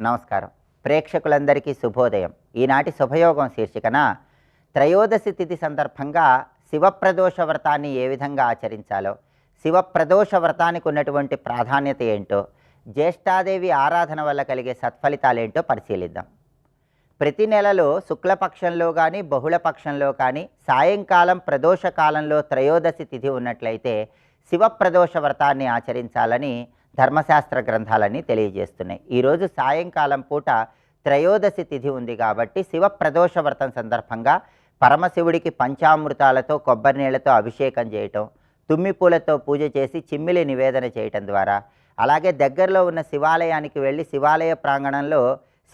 నమస్కారం. ప్రేక్షకులందరికీ శుభోదయం. ఈనాటి శుభయోగం శీర్షికన త్రయోదశి తిథి సందర్భంగా శివప్రదోష వ్రతాన్ని ఏ విధంగా ఆచరించాలో, శివప్రదోష వ్రతానికి ఉన్నటువంటి ప్రాధాన్యత ఏంటో, జ్యేష్ఠాదేవి ఆరాధన వల్ల కలిగే సత్ఫలితాలేంటో పరిశీలిద్దాం. ప్రతి నెలలో శుక్లపక్షంలో కానీ బహుళపక్షంలో కానీ సాయంకాలం ప్రదోష కాలంలో త్రయోదశి తిథి ఉన్నట్లయితే శివప్రదోష వ్రతాన్ని ఆచరించాలని ధర్మశాస్త్ర గ్రంథాలన్నీ తెలియజేస్తున్నాయి. ఈరోజు సాయంకాలం పూట త్రయోదశి తిథి ఉంది కాబట్టి శివప్రదోష వ్రతం సందర్భంగా పరమశివుడికి పంచామృతాలతో కొబ్బరి నీళ్లతో అభిషేకం చేయటం, తుమ్మిపూలతో పూజ చేసి చిమ్మిలి నివేదన చేయటం ద్వారా, అలాగే దగ్గరలో ఉన్న శివాలయానికి వెళ్ళి శివాలయ ప్రాంగణంలో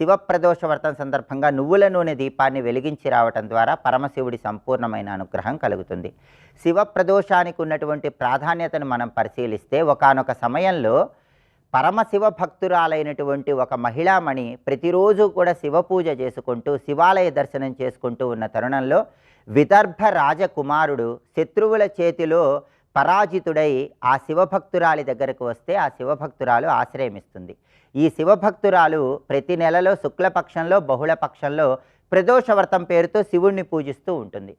శివప్రదోష వ్రతం సందర్భంగా నువ్వుల నూనె దీపాన్ని వెలిగించి రావటం ద్వారా పరమశివుడి సంపూర్ణమైన అనుగ్రహం కలుగుతుంది. శివప్రదోషానికి ఉన్నటువంటి ప్రాధాన్యతను మనం పరిశీలిస్తే ఒకానొక సమయంలో పరమశివ భక్తురాలైనటువంటి ఒక మహిళామణి ప్రతిరోజు కూడా శివపూజ చేసుకుంటూ శివాలయ దర్శనం చేసుకుంటూ ఉన్న తరుణంలో విదర్భ రాజకుమారుడు శత్రువుల చేతిలో పరాజితుడై ఆ శివభక్తురాలి దగ్గరకు వస్తే ఆ శివభక్తురాలు ఆశ్రయమిస్తుంది. ఈ శివభక్తురాలు ప్రతి నెలలో శుక్లపక్షంలో బహుళపక్షంలో ప్రదోష వ్రతం పేరుతో శివుణ్ణి పూజిస్తూ ఉంటుంది.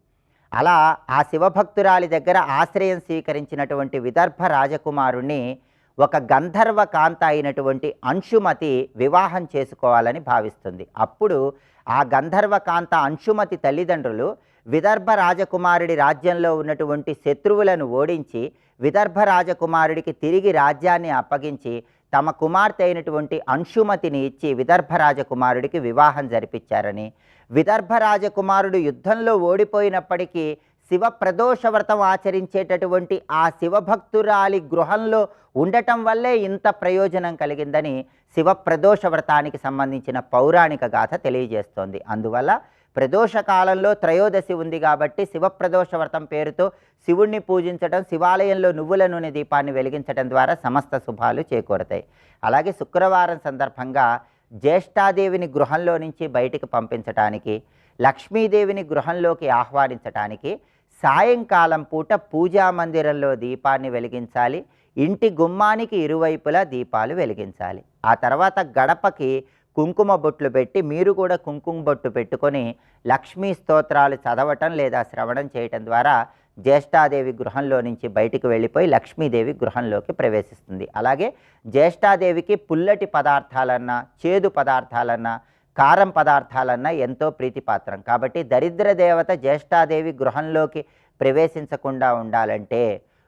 అలా ఆ శివభక్తురాలి దగ్గర ఆశ్రయం స్వీకరించినటువంటి విదర్భ రాజకుమారుణ్ణి ఒక గంధర్వ కాంత అయినటువంటి అంశుమతి వివాహం చేసుకోవాలని భావిస్తుంది. అప్పుడు ఆ గంధర్వ కాంత అంశుమతి తల్లిదండ్రులు విదర్భ రాజకుమారుడి రాజ్యంలో ఉన్నటువంటి శత్రువులను ఓడించి విదర్భ రాజకుమారుడికి తిరిగి రాజ్యాన్ని అప్పగించి తమ కుమార్తె అయినటువంటి అంశుమతిని ఇచ్చి విదర్భ రాజకుమారుడికి వివాహం జరిపించారని, విదర్భ రాజకుమారుడు యుద్ధంలో ఓడిపోయినప్పటికీ శివప్రదోష వ్రతం ఆచరించేటటువంటి ఆ శివభక్తురాలి గృహంలో ఉండటం వల్లే ఇంత ప్రయోజనం కలిగిందని శివప్రదోష వ్రతానికి సంబంధించిన పౌరాణిక గాథ తెలియజేస్తోంది. అందువల్ల ప్రదోష కాలంలో త్రయోదశి ఉంది కాబట్టి శివప్రదోష వ్రతం పేరుతో శివుణ్ణి పూజించడం, శివాలయంలో నువ్వుల నూనె దీపాన్ని వెలిగించడం ద్వారా సమస్త శుభాలు చేకూరతాయి. అలాగే శుక్రవారం సందర్భంగా జ్యేష్ఠాదేవిని గృహంలో నుంచి బయటికి పంపించటానికి, లక్ష్మీదేవిని గృహంలోకి ఆహ్వానించటానికి సాయంకాలం పూట పూజా మందిరంలో దీపాన్ని వెలిగించాలి. ఇంటి గుమ్మానికి ఇరువైపులా దీపాలు వెలిగించాలి. ఆ తర్వాత గడపకి కుంకుమ బొట్లు పెట్టి మీరు కూడా కుంకుమ బొట్టు పెట్టుకొని లక్ష్మీ స్తోత్రాలు చదవటం లేదా శ్రవణం చేయటం ద్వారా జ్యేష్ఠాదేవి గృహంలో నుంచి బయటికి వెళ్ళిపోయి లక్ష్మీదేవి గృహంలోకి ప్రవేశిస్తుంది. అలాగే జ్యేష్ఠాదేవికి పుల్లటి పదార్థాలన్నా, చేదు పదార్థాలన్నా, కారం పదార్థాలన్నా ఎంతో ప్రీతిపాత్రం కాబట్టి దరిద్ర దేవత జ్యేష్ఠాదేవి గృహంలోకి ప్రవేశించకుండా ఉండాలంటే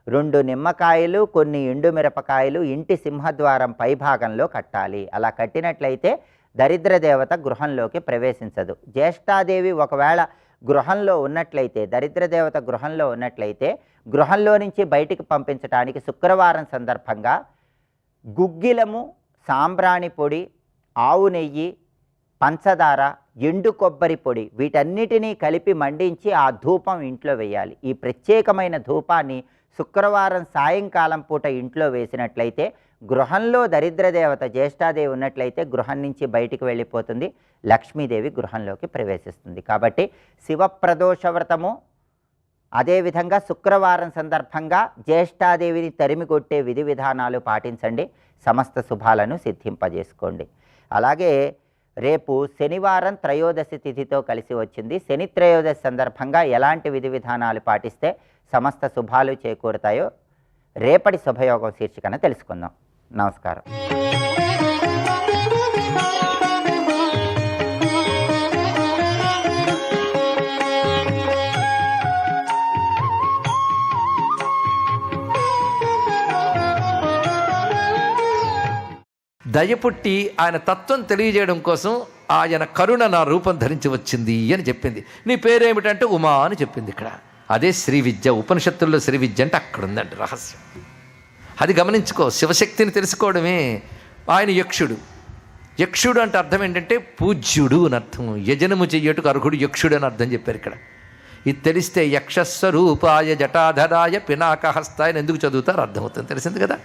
2 నిమ్మకాయలు, కొన్ని ఎండు మిరపకాయలు ఇంటి సింహద్వారం పైభాగంలో కట్టాలి. అలా కట్టినట్లయితే దరిద్ర దేవత గృహంలోకి ప్రవేశించదు. జ్యేష్ఠాదేవి ఒకవేళ గృహంలో ఉన్నట్లయితే, దరిద్ర దేవత గృహంలో ఉన్నట్లయితే గృహంలో నుంచి బయటికి పంపించడానికి శుక్రవారం సందర్భంగా గుగ్గిలము, సాంబ్రాణి పొడి, ఆవు నెయ్యి, పంచదార, ఎండు కొబ్బరి పొడి వీటన్నిటినీ కలిపి మండించి ఆ ధూపం ఇంట్లో వేయాలి. ఈ ప్రత్యేకమైన ధూపాన్ని శుక్రవారం సాయంకాలం పూట ఇంట్లో వేసినట్లయితే గృహంలో దరిద్ర దేవత జ్యేష్ఠాదేవి ఉన్నట్లయితే గృహం నుంచి బయటికి వెళ్ళిపోతుంది, లక్ష్మీదేవి గృహంలోకి ప్రవేశిస్తుంది. కాబట్టి శివప్రదోష వ్రతము అదేవిధంగా శుక్రవారం సందర్భంగా జ్యేష్ఠాదేవిని తరిమి కొట్టే విధి విధానాలు పాటించండి, సమస్త శుభాలను సిద్ధింపజేసుకోండి. అలాగే రేపు శనివారం త్రయోదశి తిథితో కలిసి వచ్చింది. శని త్రయోదశి సందర్భంగా ఎలాంటి విధి విధానాలు పాటిస్తే సమస్త శుభాలు చేకూరుతాయో రేపటి శుభయోగం శీర్షికన తెలుసుకుందాం. నమస్కారం. దయపుట్టి ఆయన తత్వం తెలియజేయడం కోసం ఆయన కరుణ నా రూపం ధరించి వచ్చింది అని చెప్పింది. నీ పేరేమిటంటే ఉమా అని చెప్పింది. ఇక్కడ అదే శ్రీ విద్య. ఉపనిషత్తుల్లో శ్రీ విద్య అంటే అక్కడ ఉందండి రహస్యం. అది గమనించుకో. శివశక్తిని తెలుసుకోవడమే. ఆయన యక్షుడు. యక్షుడు అంటే అర్థం ఏంటంటే పూజ్యుడు అని అర్థం. యజనము చెయ్యటుకు అర్హుడు యక్షుడు అని అర్థం చెప్పారు ఇక్కడ. ఇది తెలిస్తే యక్షస్వరూపాయ జటాధరాయ పినాకహస్తాయని ఎందుకు చదువుతారో అర్థమవుతుంది. తెలిసింది కదా.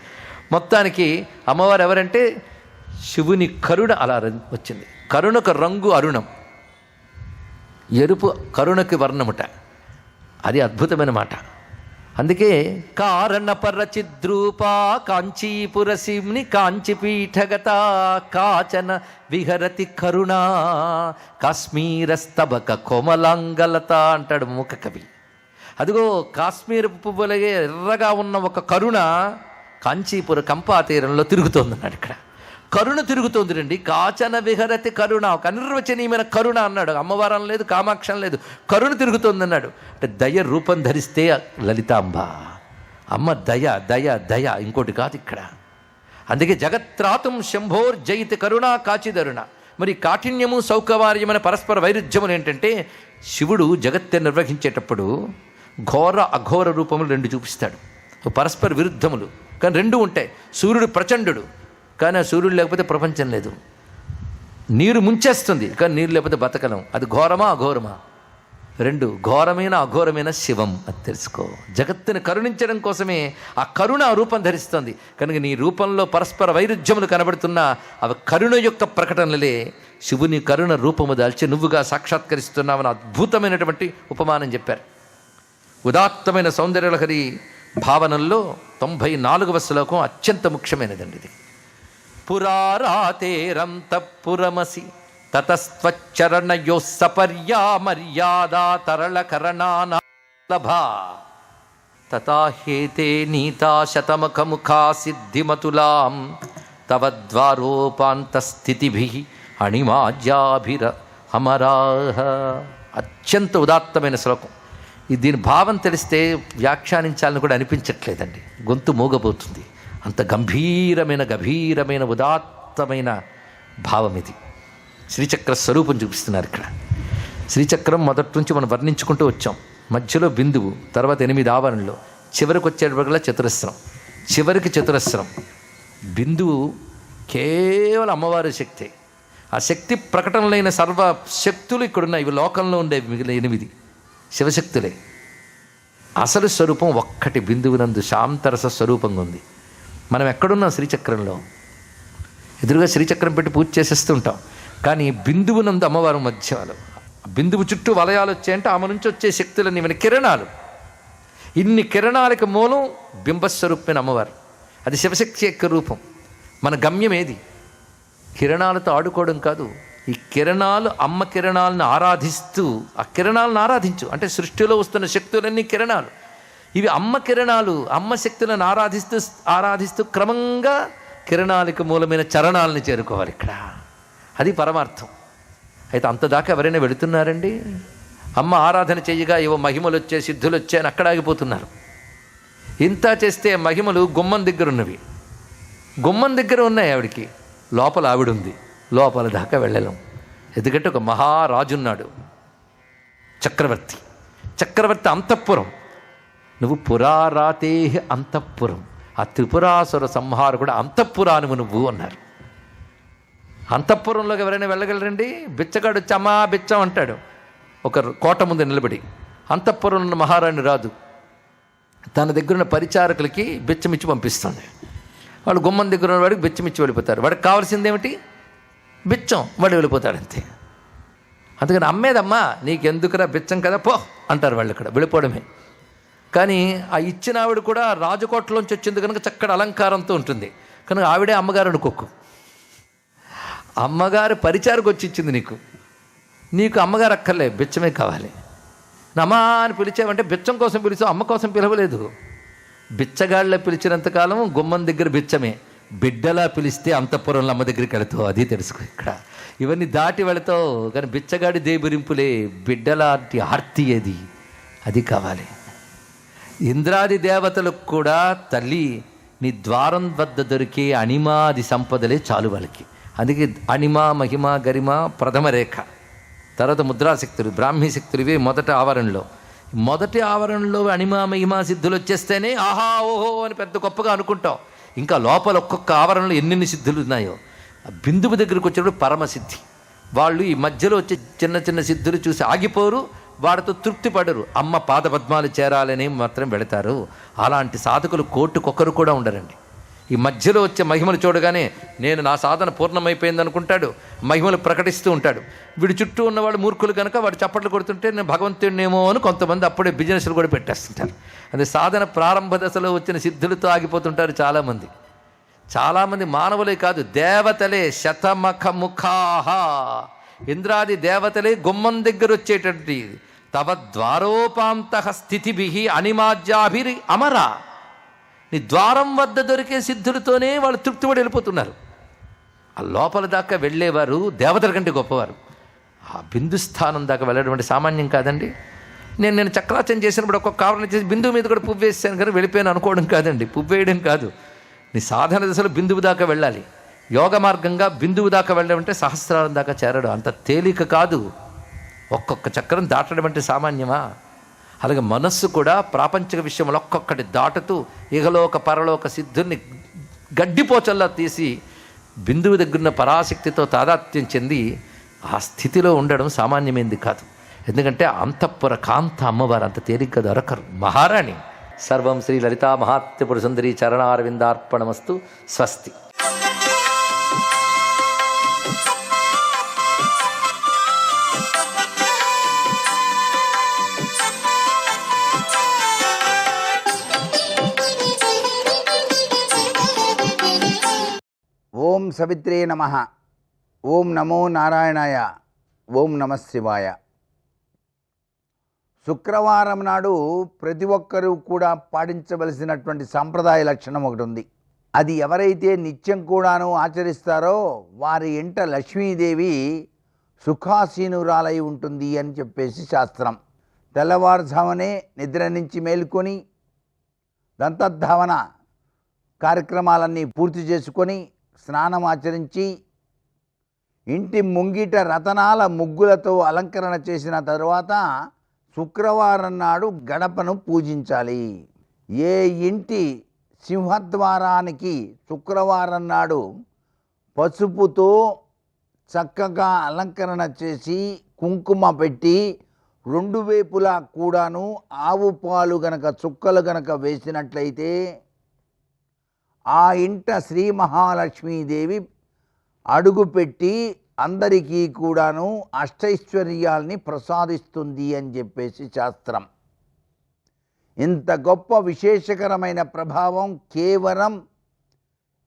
మొత్తానికి అమ్మవారు ఎవరంటే శివుని కరుణ అలా వచ్చింది. కరుణకు రంగు అరుణం, ఎరుపు కరుణకి వర్ణముట. అది అద్భుతమైన మాట. అందుకే కారణపరచిద్రూపా కాంచీపురసిమ్ని కాంచిపీఠగత కాచన విహరతి కరుణా కాశ్మీరస్తబక కోమలాంగలత అంటాడు మూక కవి. అదిగో కాశ్మీర పువ్వులగే ఎర్రగా ఉన్న ఒక కరుణ కాంచీపుర కంపా తీరంలో తిరుగుతోందన్నాడు. ఇక్కడ కరుణ తిరుగుతోంది రండి. కాచన విహరతి కరుణ, ఒక అనిర్వచనీయమైన కరుణ అన్నాడు. అమ్మవారం లేదు, కామాక్షం లేదు, కరుణ తిరుగుతోంది అన్నాడు. అంటే దయ రూపం ధరిస్తే లలితాంబ అమ్మ దయ దయ దయ, ఇంకోటి కాదు ఇక్కడ. అందుకే జగత్రాతుం శంభోర్ జయిత కరుణ కాచిదరుణ. మరి కాఠిన్యము సౌకర్యమైన పరస్పర వైరుధ్యములు ఏంటంటే, శివుడు జగత్తుని నిర్వహించేటప్పుడు ఘోర అఘోర రూపములు రెండు చూపిస్తాడు. పరస్పర విరుద్ధములు కానీ రెండు ఉంటాయి. సూర్యుడు ప్రచండుడు కానీ ఆ సూర్యుడు లేకపోతే ప్రపంచం లేదు. నీరు ముంచేస్తుంది కానీ నీరు లేకపోతే బతకలం. అది ఘోరమా అఘోరమా? రెండు. ఘోరమైన అఘోరమైన శివం, అది తెలుసుకో. జగత్తుని కరుణించడం కోసమే ఆ కరుణ రూపం ధరిస్తుంది. కనుక నీ రూపంలో పరస్పర వైరుధ్యములు కనబడుతున్నా అవి కరుణ యొక్క ప్రకటనలే. శివుని కరుణ రూపము దాల్చి నువ్వుగా సాక్షాత్కరిస్తున్నామని అద్భుతమైనటువంటి ఉపమానం చెప్పారు. ఉదాత్తమైన సౌందర్యలహరి భావనల్లో 94వ శ్లోకం అత్యంత ముఖ్యమైనదండి ఇది. పురారాతేరంతఃపురమసి తతస్త్వచ్చరణయో సపర్యా మర్యాదా తరళకరణాలభా తథాహేతే నీతా శతముఖముఖా సిద్ధిమతులాం తవ ద్వారోపాంతస్థితిభిః అణిమాజ్యాభిర అమరాః. అత్యంత ఉదాత్తమైన శ్లోకం. దీని భావం తెలిస్తే వ్యాఖ్యానించాలని కూడా అనిపించట్లేదండి, గొంతు మూగబోతుంది. అంత గంభీరమైన ఉదాత్తమైన భావం ఇది. శ్రీచక్ర స్వరూపం చూపిస్తున్నారు ఇక్కడ. శ్రీచక్రం మొదటి నుంచి మనం వర్ణించుకుంటూ వచ్చాం. మధ్యలో బిందువు, తర్వాత 8 ఆవరణలు, చివరికి వచ్చేటప్పటికల్లా చతురస్రం. చివరికి చతురస్రం. బిందువు కేవలం అమ్మవారి శక్తే. ఆ శక్తి ప్రకటనలైన సర్వ శక్తులు ఇక్కడున్నాయి. ఇవి లోకంలో ఉండేవి మిగిలిన 8 శివశక్తులే. అసలు స్వరూపం ఒక్కటి బిందువునందు శాంతరస స్వరూపంగా ఉంది. మనం ఎక్కడున్నాం? శ్రీచక్రంలో. ఎదురుగా శ్రీచక్రం పెట్టి పూజ చేసేస్తుంటాం, కానీ బిందువునందు అమ్మవారు మధ్యాలు. బిందువు చుట్టూ వలయాలు వచ్చాయంటే ఆమె నుంచి వచ్చే శక్తులన్నీ మన కిరణాలు. ఇన్ని కిరణాలకు మూలం బింబస్వరూపమైన అమ్మవారు. అది శివశక్తి యొక్క రూపం. మన గమ్యం ఏది? కిరణాలతో ఆడుకోవడం కాదు. ఈ కిరణాలు అమ్మ కిరణాలను ఆరాధిస్తూ, ఆ కిరణాలను ఆరాధించు అంటే సృష్టిలో వస్తున్న శక్తులన్నీ కిరణాలు. ఇవి అమ్మ కిరణాలు. అమ్మ శక్తులను ఆరాధిస్తూ క్రమంగా కిరణాలకు మూలమైన చరణాలను చేరుకోవాలి ఇక్కడ. అది పరమార్థం. అయితే అంతదాకా ఎవరైనా వెళుతున్నారండి? అమ్మ ఆరాధన చేయగా ఏవో మహిమలు వచ్చే, సిద్ధులు వచ్చాయి అని అక్కడ ఆగిపోతున్నారు. ఇంత చేస్తే మహిమలు గుమ్మం దగ్గర ఉన్నవి. గుమ్మం దగ్గర ఉన్నాయి ఆవిడికి, లోపల ఆవిడుంది. లోపల దాకా వెళ్ళలేం. ఎందుకంటే ఒక మహారాజున్నాడు, చక్రవర్తి అంతఃపురం. నువ్వు పురారాతే అంతఃపురం. ఆ త్రిపురాసుర సంహారకుడు అంతఃపురానువు నువ్వు అన్నారు. అంతఃపురంలోకి ఎవరైనా వెళ్ళగలరండి? బిచ్చగాడు వచ్చి అమ్మా బిచ్చం అంటాడు ఒక కోట ముందు నిలబడి. అంతఃపురంలో ఉన్న మహారాణి రాదు, తన దగ్గరున్న పరిచారకులకి బిచ్చమిచ్చి పంపిస్తుంది. వాడు గుమ్మం దగ్గర ఉన్న వాడికి బిచ్చమిచ్చి వెళ్ళిపోతారు. వాడికి కావాల్సింది ఏమిటి? బిచ్చం. వాడు వెళ్ళిపోతాడు అంతే. అందుకని అమ్మేదమ్మా నీకెందుకురా బిచ్చం కదా పో అంటారు వాళ్ళు. ఇక్కడ వెళ్ళిపోవడమే. కానీ ఆ ఇచ్చిన ఆవిడ కూడా రాజకోటలోంచి వచ్చింది కనుక చక్కటి అలంకారంతో ఉంటుంది కనుక ఆవిడే అమ్మగారు అనుకోకు. అమ్మగారు పరిచారకు వచ్చి ఇచ్చింది నీకు అమ్మగారు అక్కర్లే, బిచ్చమే కావాలి. నమా అని పిలిచావంటే బిచ్చం కోసం పిలిచావు, అమ్మ కోసం పిలవలేదు. బిచ్చగాళ్ళ పిలిచినంతకాలం గుమ్మం దగ్గర బిచ్చమే. బిడ్డలా పిలిస్తే అంతఃపురంలో అమ్మ దగ్గరికి వెళతావు. అది తెలుసుకో ఇక్కడ. ఇవన్నీ దాటి వెళతావు కానీ బిచ్చగాడి దేబురింపులే. బిడ్డలాంటి ఆర్తి ఏది? అది కావాలి. ఇంద్రాది దేవతలకు కూడా తల్లి నీ ద్వారం వద్ద దొరికే అణిమాది సంపదలే చాలు వాళ్ళకి. అందుకే అణిమ, మహిమ, గరిమ ప్రథమ రేఖ, తర్వాత ముద్రాశక్తులు, బ్రాహ్మీ శక్తులు ఇవే మొదటి ఆవరణలో అణిమ, మహిమ సిద్ధులు వచ్చేస్తేనే ఆహా ఓహో అని పెద్ద గొప్పగా అనుకుంటాం. ఇంకా లోపల ఒక్కొక్క ఆవరణలో ఎన్నెన్ని సిద్ధులు ఉన్నాయో. బిందువు దగ్గరికి వచ్చినప్పుడు పరమసిద్ధి. వాళ్ళు ఈ మధ్యలో వచ్చే చిన్న చిన్న సిద్ధులు చూసి ఆగిపోరు, వాడితో తృప్తి పడరు. అమ్మ పాదపద్మాలు చేరాలని మాత్రం వెళతారు. అలాంటి సాధకులు కోటికొకరు కూడా ఉండరండి. ఈ మధ్యలో వచ్చే మహిమలు చూడగానే నేను నా సాధన పూర్ణమైపోయింది అనుకుంటాడు, మహిమలు ప్రకటిస్తూ ఉంటాడు. వీడి చుట్టూ ఉన్నవాడు మూర్ఖులు కనుక వాడు చప్పట్లు కొడుతుంటే నేను భగవంతుడినేమో అని కొంతమంది అప్పుడే బిజినెస్లు కూడా పెట్టేస్తుంటారు. అదే సాధన ప్రారంభ దశలో వచ్చిన సిద్ధులతో ఆగిపోతుంటారు చాలామంది మానవులే కాదు, దేవతలే. శతమఖ ముఖాహ, ఇంద్రాది దేవతలే గుమ్మం దగ్గర వచ్చేటటువంటి తవ ద్వారోపాంత స్థితిభి అనిమాజ్యాభిరి అమరా, నీ ద్వారం వద్ద దొరికే సిద్ధులతోనే వాళ్ళు తృప్తిపడి వెళ్ళిపోతున్నారు. ఆ లోపల దాకా వెళ్ళేవారు దేవతల కంటే గొప్పవారు. ఆ బిందు స్థానం దాకా వెళ్ళడం సామాన్యం కాదండి. నేను చక్రాచం చేసినప్పుడు ఒక్కొక్క కారణం చేసి బిందువు మీద కూడా పువ్వు వేసాను కానీ వెళ్ళిపోయాను అనుకోవడం కాదండి, పువ్వు వేయడం కాదు. నీ సాధన దశలో బిందువు దాకా వెళ్ళాలి. యోగ మార్గంగా బిందువు దాకా వెళ్ళడం అంటే సహస్రారం దాకా చేరడం అంత తేలిక కాదు. ఒక్కొక్క చక్రం దాటడం అంటే సామాన్యమా? అలాగే మనస్సు కూడా ప్రాపంచిక విషయంలో ఒక్కొక్కటి దాటుతూ ఇహలోక పరలోక సిద్ధుల్ని గడ్డిపోచల్లా తీసి బిందువు దగ్గరున్న పరాశక్తితో తాదాత్మ్యం చెంది ఆ స్థితిలో ఉండడం సామాన్యమైంది కాదు. ఎందుకంటే అంతఃపుర కాంత అమ్మవారు అంత తేలిగ్గా దొరకరు, మహారాణి. సర్వం శ్రీ లలితా మహాత్యపుర సుందరి చరణారవిందార్పణమస్తు. స్వస్తి. ఓం సవిత్రే నమః. ఓం నమో నారాయణాయ. ఓం నమః శివాయ. శుక్రవారం నాడు ప్రతి ఒక్కరూ కూడా పాటించవలసినటువంటి సాంప్రదాయ లక్షణం ఒకటి ఉంది. అది ఎవరైతే నిత్యం కూడాను ఆచరిస్తారో వారి ఇంట లక్ష్మీదేవి సుఖాసీనురాలై ఉంటుంది అని చెప్పేసి శాస్త్రం. తెల్లవారుజామునే నిద్ర నుంచి మేలుకొని దంతధావన కార్యక్రమాలన్నీ పూర్తి చేసుకొని స్నానం ఆచరించి ఇంటి ముంగిట రతనాల ముగ్గులతో అలంకరణ చేసిన తరువాత శుక్రవారం నాడు గడపను పూజించాలి. ఏ ఇంటి సింహద్వారానికి శుక్రవారం నాడు పసుపుతో చక్కగా అలంకరణ చేసి కుంకుమ పెట్టి రెండు వైపులా కూడాను ఆవు పాలు గనక చుక్కలు గనక వేసినట్లయితే ఆ ఇంట శ్రీ మహాలక్ష్మీదేవి అడుగుపెట్టి అందరికీ కూడాను అష్టైశ్వర్యాల్ని ప్రసాదిస్తుంది అని చెప్పేసి శాస్త్రం. ఇంత గొప్ప విశేషకరమైన ప్రభావం కేవలం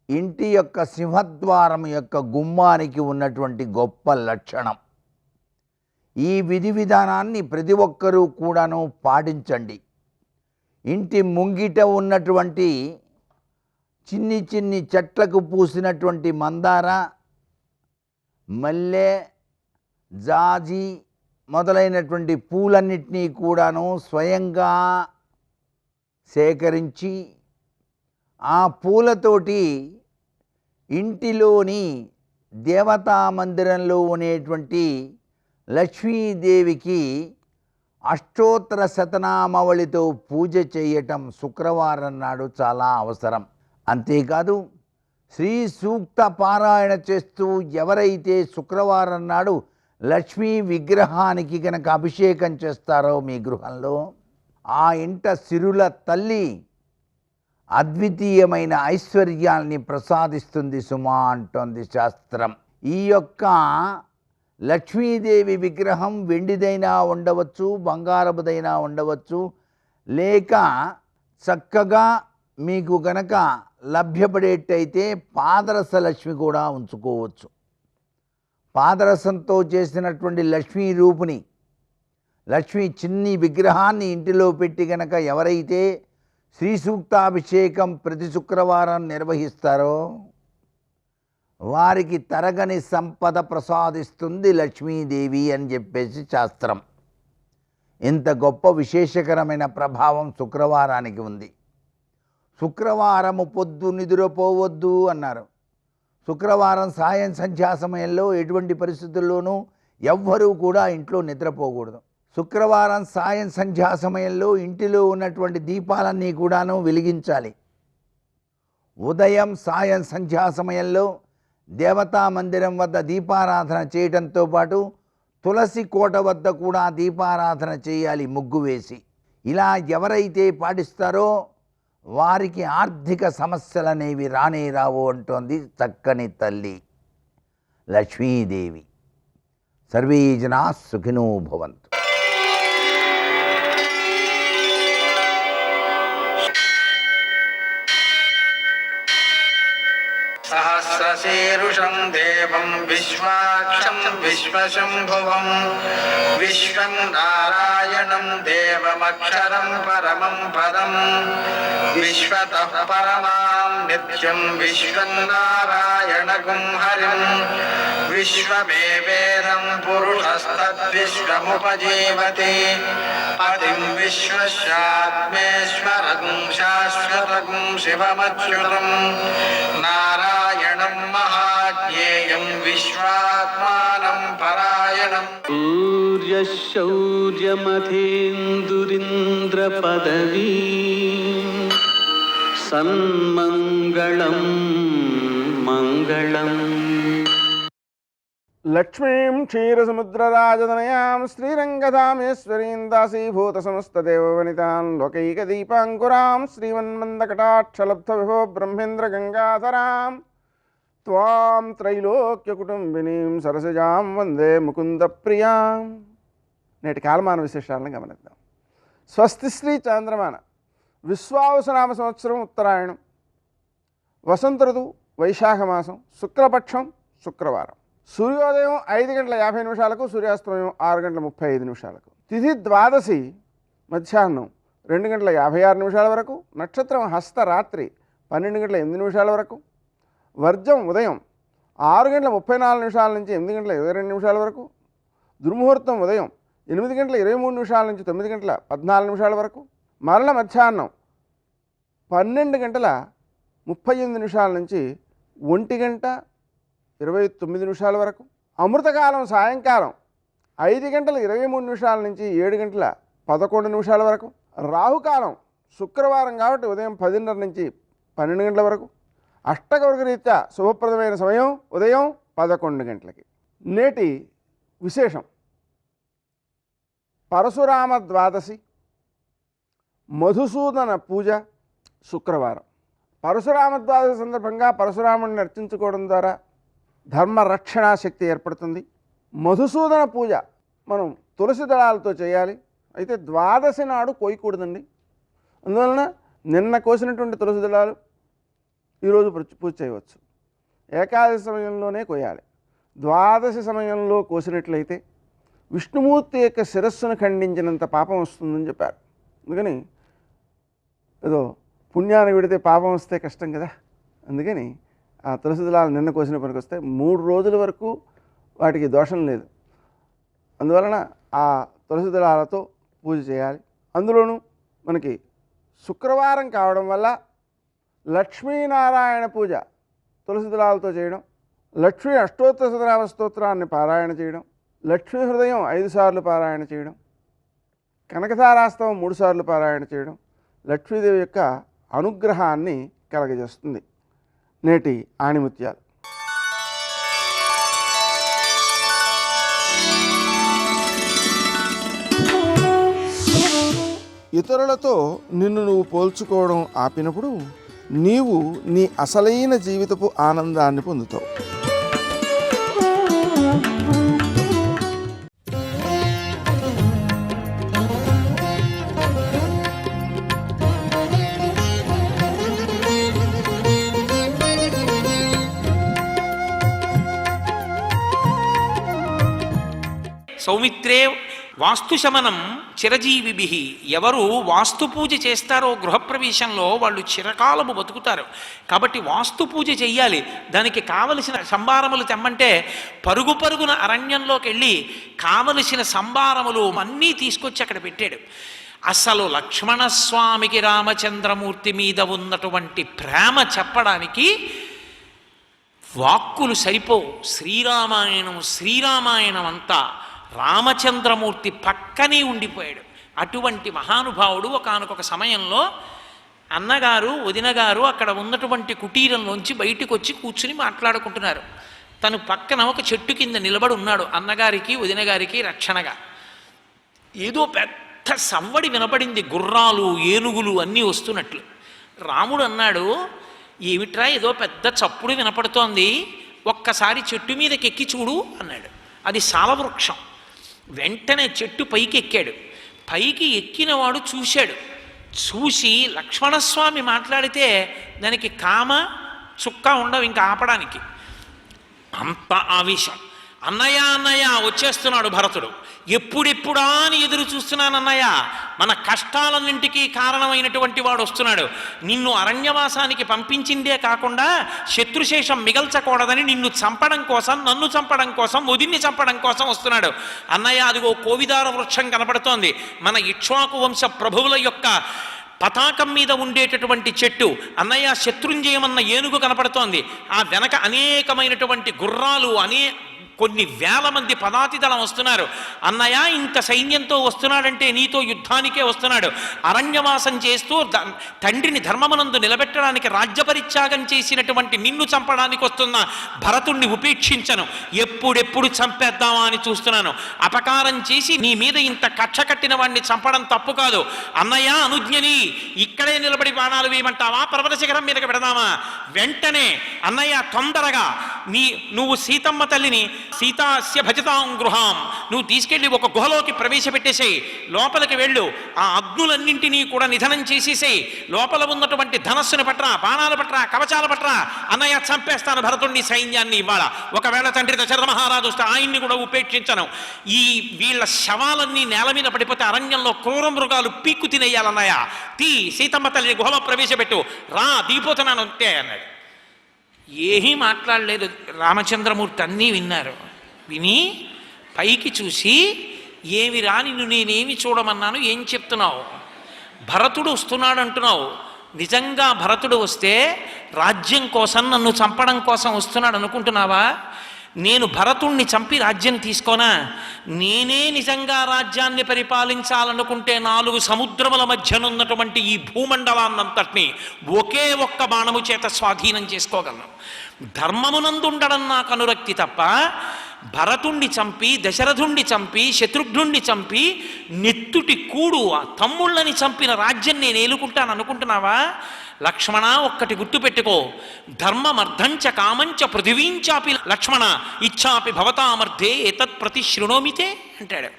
ఇంటి యొక్క సింహద్వారం యొక్క గుమ్మానికి ఉన్నటువంటి గొప్ప లక్షణం. ఈ విధి విధానాన్ని ప్రతి ఒక్కరూ కూడాను పాటించండి. ఇంటి ముంగిట ఉన్నటువంటి చిన్ని చెట్లకు పూసినటువంటి మందార, మల్లె, జాజి మొదలైనటువంటి పూలన్నిటినీ కూడాను స్వయంగా సేకరించి ఆ పూలతోటి ఇంటిలోని దేవతా మందిరంలో ఉండేటువంటి లక్ష్మీదేవికి అష్టోత్తర శతనామావళితో పూజ చేయటం శుక్రవారం నాడు చాలా అవసరం. అంతేకాదు శ్రీ సూక్త పారాయణ చేస్తూ ఎవరైతే శుక్రవారం నాడు లక్ష్మీ విగ్రహానికి గనక అభిషేకం చేస్తారో మీ గృహంలో ఆ ఇంట సిరుల తల్లి అద్వితీయమైన ఐశ్వర్యాల్ని ప్రసాదిస్తుంది సుమా అంటోంది శాస్త్రం. ఈ యొక్క లక్ష్మీదేవి విగ్రహం వెండిదైనా ఉండవచ్చు, బంగారపుదైనా ఉండవచ్చు, లేక చక్కగా మీకు గనక లభ్యపడేటైతే పాదరస లక్ష్మి కూడా ఉంచుకోవచ్చు. పాదరసంతో చేసినటువంటి లక్ష్మీ రూపుని, లక్ష్మీ చిన్ని విగ్రహాన్ని ఇంటిలో పెట్టి గనక ఎవరైతే శ్రీ సూక్తాభిషేకం ప్రతి శుక్రవారం నిర్వహిస్తారో వారికి తరగని సంపద ప్రసాదిస్తుంది లక్ష్మీదేవి అని చెప్పేసి శాస్త్రం. ఇంత గొప్ప విశేషకరమైన ప్రభావం శుక్రవారానికి ఉంది. శుక్రవారము పొద్దు నిద్రపోవద్దు అన్నారు. శుక్రవారం సాయం సంధ్యా సమయంలో ఎటువంటి పరిస్థితుల్లోనూ ఎవ్వరూ కూడా ఇంట్లో నిద్రపోకూడదు. శుక్రవారం సాయం సంధ్యా సమయంలో ఇంటిలో ఉన్నటువంటి దీపాలన్నీ కూడాను వెలిగించాలి. ఉదయం సాయం సంధ్యా సమయంలో దేవతా మందిరం వద్ద దీపారాధన చేయడంతో పాటు తులసి కోట వద్ద కూడా దీపారాధన చేయాలి ముగ్గు వేసి. ఇలా ఎవరైతే పాటిస్తారో వారికి ఆర్థిక సమస్యలనేవి రానే రావు అంటోంది చక్కని తల్లి లక్ష్మీదేవి. సర్వే జనా సుఖినో భవంతు. సహస్రశీరుషం దేవం విశ్వాక్షం విశ్వశంభువం విశ్వం నారాయణం దేవమక్షరం పరమం పదం విశ్వతః పరమాం నిత్యం విశ్వం నారాయణగుం హరిం విశ్వమేవేదం పురుషస్తద్విశ్వముపజీవతి పతిం విశ్వస్యాత్మేశ్వరం శాశ్వతం శివమచ్యుతం నారాయణం మహాజ్ఞేయం విశ్వాత్మానం పరాయణం. సూర్యశౌర్యమథేందురింద్ర పదవీ సన్మంగళం మంగళం. లక్ష్మీం క్షీరసముద్రరాజతనయాం శ్రీరంగధామేశ్వరీం దాసీభూత సమస్తదేవవనితాన్ లోకైకదీపాంకురాం శ్రీమన్మందకటాక్షలబ్ధవిభో బ్రహ్మేంద్ర గంగాధరాం త్వాం త్రైలోక్యకుటుంబినీం సరసజాం వందే ముకుందప్రియాం. నేటి కాలమాన విశేషాలను గమనిద్దాం. స్వస్తి శ్రీ చాంద్రమాన విశ్వావసునామ సంవత్సరం ఉత్తరాయణం, వసంత ఋతువు వైశాఖ మాసం, శుక్లపక్షం శుక్రవారం. సూర్యోదయం 5:50 సూర్యాస్తమయం 6:35. తిథి ద్వాదశి మధ్యాహ్నం 2:56 వరకు. నక్షత్రం హస్త రాత్రి 12:08 వరకు. వర్జం ఉదయం 6:34 నుంచి 8:22 వరకు. దుర్ముహూర్తం ఉదయం 8:23 నుంచి 9:14 వరకు. మరల మధ్యాహ్నం 12:38 నుంచి 1:29 వరకు. అమృతకాలం సాయంకాలం 5:23 నుంచి 7:11 వరకు. రాహుకాలం శుక్రవారం కాబట్టి ఉదయం 10:30 నుంచి 12 గంటల వరకు. అష్టకవర్గ రీత్యా శుభప్రదమైన సమయం ఉదయం 11 గంటలకి. నేటి విశేషం పరశురామ ద్వాదశి, మధుసూదన పూజ, శుక్రవారం. పరశురామ ద్వాదశి సందర్భంగా పరశురాముడిని అర్చించుకోవడం ద్వారా ధర్మరక్షణా శక్తి ఏర్పడుతుంది. మధుసూదన పూజ మనం తులసి దళాలతో చేయాలి. అయితే ద్వాదశి నాడు కోయకూడదండి. అందువలన నిన్న కోసినటువంటి తులసి దళాలు ఈరోజు పూజ చేయవచ్చు. ఏకాదశి సమయంలోనే కోయాలి. ద్వాదశి సమయంలో కోసినట్లయితే విష్ణుమూర్తి యొక్క శిరస్సును ఖండించినంత పాపం వస్తుందని చెప్పారు. అందుకని ఏదో పుణ్యాన్ని విడితే పాపం వస్తే కష్టం కదా. అందుకని ఆ తులసి దళాలు నిన్న కోసిన పనికి వస్తే 3 రోజుల వరకు వాటికి దోషం లేదు. అందువలన ఆ తులసి దళాలతో పూజ చేయాలి. అందులోనూ మనకి శుక్రవారం కావడం వల్ల లక్ష్మీనారాయణ పూజ తులసి దళాలతో చేయడం, లక్ష్మీ అష్టోత్తర శతనామ స్తోత్రాన్ని పారాయణ చేయడం, లక్ష్మీ హృదయం 5 సార్లు పారాయణ చేయడం, కనకధారాస్తవం 3 సార్లు పారాయణ చేయడం లక్ష్మీదేవి యొక్క అనుగ్రహాన్ని కలగజేస్తుంది. నేటి ఆణిముత్యాలు. ఇతరులతో నిన్ను నువ్వు పోల్చుకోవడం ఆపినప్పుడు నీవు నీ అసలైన జీవితపు ఆనందాన్ని పొందుతావు. సౌమిత్రే వాస్తుశమనం చిరజీవిభి. ఎవరు వాస్తు పూజ చేస్తారో గృహప్రవేశంలో వాళ్ళు చిరకాలము బతుకుతారు. కాబట్టి వాస్తు పూజ చెయ్యాలి. దానికి కావలసిన సంభారములు తెమ్మంటే పరుగు పరుగున అరణ్యంలోకి వెళ్ళి కావలసిన సంభారములు అన్నీ తీసుకొచ్చి అక్కడ పెట్టాడు. అసలు లక్ష్మణస్వామికి రామచంద్రమూర్తి మీద ఉన్నటువంటి ప్రేమ చెప్పడానికి వాక్కులు సరిపోవు. శ్రీరామాయణం అంతా రామచంద్రమూర్తి పక్కనే ఉండిపోయాడు. అటువంటి మహానుభావుడు ఒకానొక సమయంలో అన్నగారు వదినగారు అక్కడ ఉన్నటువంటి కుటీరంలోంచి బయటికి వచ్చి కూర్చుని మాట్లాడుకుంటున్నారు. తను పక్కన ఒక చెట్టు కింద నిలబడి ఉన్నాడు, అన్నగారికి వదినగారికి రక్షణగా. ఏదో పెద్ద సవ్వడి వినపడింది, గుర్రాలు ఏనుగులు అన్నీ వస్తున్నట్లు. రాముడు అన్నాడు, ఏమిట్రా ఏదో పెద్ద చప్పుడు వినపడుతోంది, ఒక్కసారి చెట్టు మీదకి ఎక్కి చూడు అన్నాడు. అది సాలవృక్షం. వెంటనే చెట్టు పైకి ఎక్కాడు. పైకి ఎక్కినవాడు చూశాడు. చూసి లక్ష్మణస్వామి మాట్లాడితే దానికి కామ చుక్క ఉండవు ఇంకా ఆపడానికి, అంత ఆవేశం. అన్నయ్య అన్నయ్య వచ్చేస్తున్నాడు భరతుడు. ఎప్పుడెప్పుడా అని ఎదురు చూస్తున్నాను అన్నయ్య, మన కష్టాలన్నింటికీ కారణమైనటువంటి వాడు వస్తున్నాడు. నిన్ను అరణ్యవాసానికి పంపించిందే కాకుండా శత్రుశేషం మిగల్చకూడదని నిన్ను చంపడం కోసం, నన్ను చంపడం కోసం, వదిన్ని చంపడం కోసం వస్తున్నాడు. అన్నయ్య అదిగో కోవిదార వృక్షం కనపడుతోంది, మన ఇక్ష్వాకు వంశ ప్రభువుల యొక్క పతాకం మీద ఉండేటటువంటి చెట్టు. అన్నయ్య శత్రుంజయమన్న ఏనుగు కనపడుతోంది, ఆ వెనక అనేకమైనటువంటి గుర్రాలు, కొన్ని వేల మంది పదాతి దళం వస్తున్నారు. అన్నయ్య ఇంత సైన్యంతో వస్తున్నాడంటే నీతో యుద్ధానికే వస్తున్నాడు. అరణ్యవాసం చేస్తూ తండ్రిని ధర్మమునందు నిలబెట్టడానికి రాజ్యపరిత్యాగం చేసినటువంటి నిన్ను చంపడానికి వస్తున్న భరతుణ్ణి ఉపేక్షించను, ఎప్పుడెప్పుడు చంపేద్దామా అని చూస్తున్నాను. అపకారం చేసి నీ మీద ఇంత కక్ష కట్టిన వాడిని చంపడం తప్పు కాదు. అన్నయ్య అనుజ్ఞని, ఇక్కడే నిలబడి బాణాలు వేయమంటావా, పర్వత శిఖరం మీదకి పెడదామా? వెంటనే అన్నయ్య తొందరగా నువ్వు సీతమ్మ తల్లిని సీతాస్య భజతాం గృహాం నువ్వు తీసుకెళ్ళి ఒక గుహలోకి ప్రవేశపెట్టేసేయి, లోపలికి వెళ్ళు, ఆ అగ్నులన్నింటినీ కూడా నిధనం చేసేసేయి, లోపల ఉన్నటువంటి ధనస్సును పట్రా, బాణాలు పట్రా, కవచాలు పట్రా. అన్నయ్య చంపేస్తాను భరతుణ్ణి, సైన్యాన్ని ఇవాళ. ఒకవేళ తండ్రి దశరథ మహారాజు వస్తే ఆయన్ని కూడా ఉపేక్షించను. వీళ్ళ శవాలన్నీ నేల మీద పడిపోతే అరణ్యంలో క్రూర మృగాలు పీక్కు తినేయాలన్నయ్య. సీతమ్మ తల్లిని గుహలో ప్రవేశపెట్టు, రా దిగిపోతున్నాను అంతే అన్నాడు. ఏమీ మాట్లాడలేదు రామచంద్రమూర్తి. అన్నీ విన్నారు. విని పైకి చూసి, ఏమి రా నిన్ను నేనేమి చూడమన్నాను, ఏం చెప్తున్నావు? భరతుడు వస్తున్నాడు అంటున్నావు, నిజంగా భరతుడు వస్తే రాజ్యం కోసం, నన్ను చంపడం కోసం వస్తున్నాడు అనుకుంటున్నావా? నేను భరతుణ్ణి చంపి రాజ్యం తీసుకోనా? నేనే నిజంగా రాజ్యాన్ని పరిపాలించాలనుకుంటే 4 సముద్రముల మధ్యనున్నటువంటి ఈ భూమండలాన్నంతటినీ ఒకే ఒక్క బాణము చేత స్వాధీనం చేసుకోగలను. ధర్మమునందుండడం నాకు అనురక్తి తప్ప భరతుణ్ణి చంపి, దశరథుణ్ణి చంపి, శత్రుఘ్నుణ్ణి చంపి, నెత్తుటి కూడు ఆ తమ్ముళ్ళని చంపిన రాజ్యం నేను ఏలుకుంటాను అనుకుంటున్నావా? లక్ష్మణ, ఒక్కటి గుర్తుపెట్టుకో, ధర్మమర్థంచ కామంచ పృథివీంచాపి లక్ష్మణ ఇచ్చాపి భవతామర్థే ఏతత్ ప్రతి శృణోమితే అంటాడు.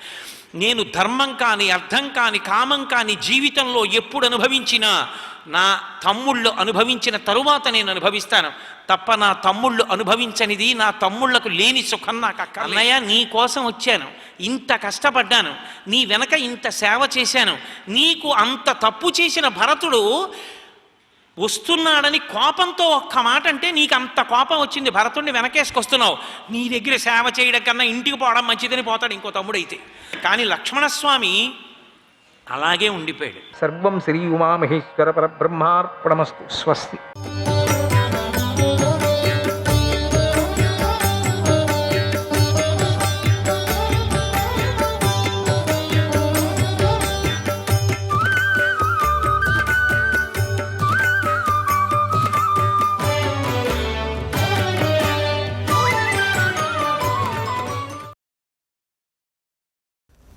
నేను ధర్మం కాని, అర్థం కాని, కామం కాని జీవితంలో ఎప్పుడు అనుభవించినా నా తమ్ముళ్ళు అనుభవించిన తరువాత నేను అనుభవిస్తాను తప్ప నా తమ్ముళ్ళు అనుభవించనిది, నా తమ్ముళ్లకు లేని సుఖం నాకు అక్క. అన్నయ్య నీ కోసం వచ్చాను, ఇంత కష్టపడ్డాను, నీ వెనక ఇంత సేవ చేశాను. నీకు అంత తప్పు చేసిన భరతుడు వస్తున్నాడని కోపంతో ఒక్క మాట అంటే నీకు అంత కోపం వచ్చింది, భరతుడిని వెనకేసుకొస్తున్నావు. నీ దగ్గర సేవ చేయడం కన్నా ఇంటికి పోవడం మంచిదని పోతాడు ఇంకో తమ్ముడైతే. కానీ లక్ష్మణస్వామి అలాగే ఉండిపోయాడు. సర్వం శ్రీ ఉమామహేశ్వర పరబ్రహ్మార్పణమస్తు. స్వస్తి.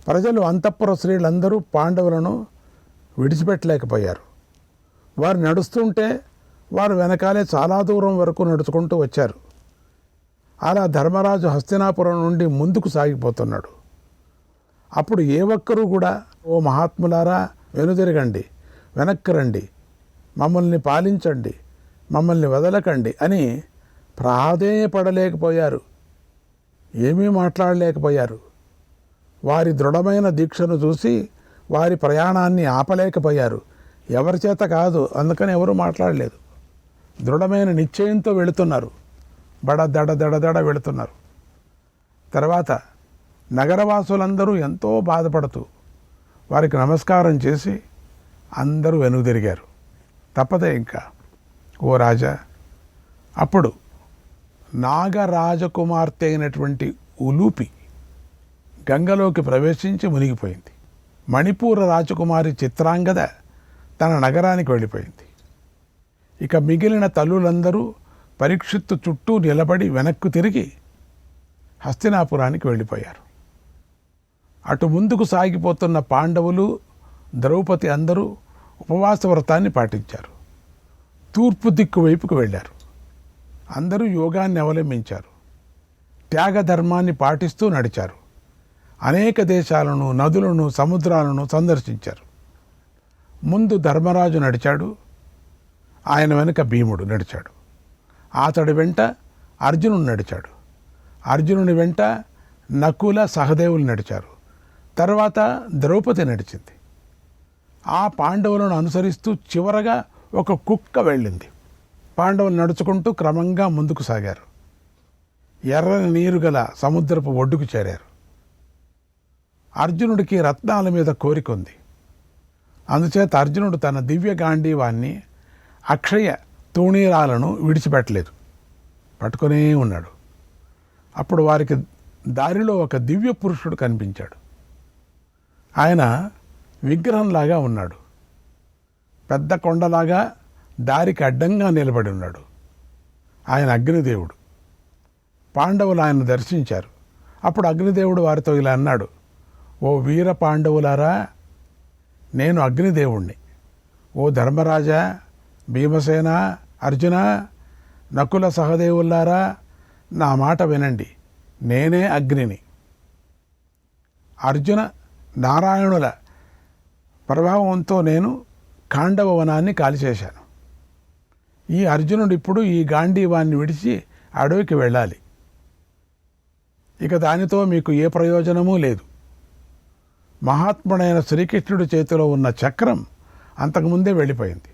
ప్రజలు అంతఃపుర స్త్రీలందరూ పాండవులను విడిచిపెట్టలేకపోయారు. వారు నడుస్తుంటే వారు వెనకాలే చాలా దూరం వరకు నడుచుకుంటూ వచ్చారు. అలా ధర్మరాజు హస్తినాపురం నుండి ముందుకు సాగిపోతున్నాడు. అప్పుడు ఏ ఒక్కరూ కూడా, ఓ మహాత్ములారా వెనుదిరగండి, వెనక్కి రండి, మమ్మల్ని పాలించండి, మమ్మల్ని వదలకండి అని ప్రాధేయపడలేకపోయారు. ఏమీ మాట్లాడలేకపోయారు. వారి దృఢమైన దీక్షను చూసి వారి ప్రయాణాన్ని ఆపలేకపోయారు. ఎవరి చేత కాదు, అందుకని ఎవరు మాట్లాడలేదు. దృఢమైన నిశ్చయంతో వెళుతున్నారు, దడ వెళుతున్నారు. తర్వాత నగరవాసులందరూ ఎంతో బాధపడుతూ వారికి నమస్కారం చేసి అందరూ వెనుదిరిగారు. తప్పదే ఇంకా. ఓ రాజా, అప్పుడు నాగరాజకుమార్తె అయినటువంటి ఉలూపి గంగలోకి ప్రవేశించి మునిగిపోయింది. మణిపూర రాజకుమారి చిత్రాంగద తన నగరానికి వెళ్ళిపోయింది. ఇక మిగిలిన తల్లులందరూ పరీక్షిత్తు చుట్టూ నిలబడి వెనక్కు తిరిగి హస్తినాపురానికి వెళ్ళిపోయారు. అటు ముందుకు సాగిపోతున్న పాండవులు, ద్రౌపది అందరూ ఉపవాస వ్రతాన్ని పాటించారు. తూర్పు దిక్కు వైపుకు వెళ్ళారు. అందరూ యోగాన్ని అవలంబించారు. త్యాగ ధర్మాన్ని పాటిస్తూ నడిచారు. అనేక దేశాలను, నదులను, సముద్రాలను సందర్శించారు. ముందు ధర్మరాజు నడిచాడు, ఆయన వెనుక భీముడు నడిచాడు. అతడి వెంట అర్జునుడు నడిచాడు. అర్జునుని వెంట నకుల, సహదేవులు నడిచారు. తర్వాత ద్రౌపది నడిచింది. ఆ పాండవులను అనుసరిస్తూ చివరగా ఒక కుక్క వెళ్ళింది. పాండవులు నడుచుకుంటూ క్రమంగా ముందుకు సాగారు. ఎర్రని నీరు గల సముద్రపు ఒడ్డుకు చేరారు. అర్జునుడికి రత్నాల మీద కోరిక ఉంది. అందుచేత అర్జునుడు తన దివ్య గాంధీవాన్ని, అక్షయ తూణీరాలను విడిచిపెట్టలేదు, పట్టుకునే ఉన్నాడు. అప్పుడు వారికి దారిలో ఒక దివ్య పురుషుడు కనిపించాడు. ఆయన విగ్రహంలాగా ఉన్నాడు. పెద్ద కొండలాగా దారికి అడ్డంగా నిలబడి ఉన్నాడు. ఆయన అగ్నిదేవుడు. పాండవులు ఆయన దర్శించారు. అప్పుడు అగ్నిదేవుడు వారితో ఇలా అన్నాడు, ఓ వీర పాండవులారా, నేను అగ్నిదేవుణ్ణి. ఓ ధర్మరాజా, భీమసేన, అర్జున, నకుల, సహదేవులారా, నా మాట వినండి. నేనే అగ్నిని. అర్జున, నారాయణుల ప్రభావంతో నేను ఖాండవ వనాన్ని కాల్చేశాను. ఈ అర్జునుడు ఇప్పుడు ఈ గాంధీవాన్ని విడిచి అడవికి వెళ్ళాలి. ఇక దానితో మీకు ఏ ప్రయోజనమూ లేదు. మహాత్ముడైన శ్రీకృష్ణుడి చేతిలో ఉన్న చక్రం అంతకుముందే వెళ్ళిపోయింది.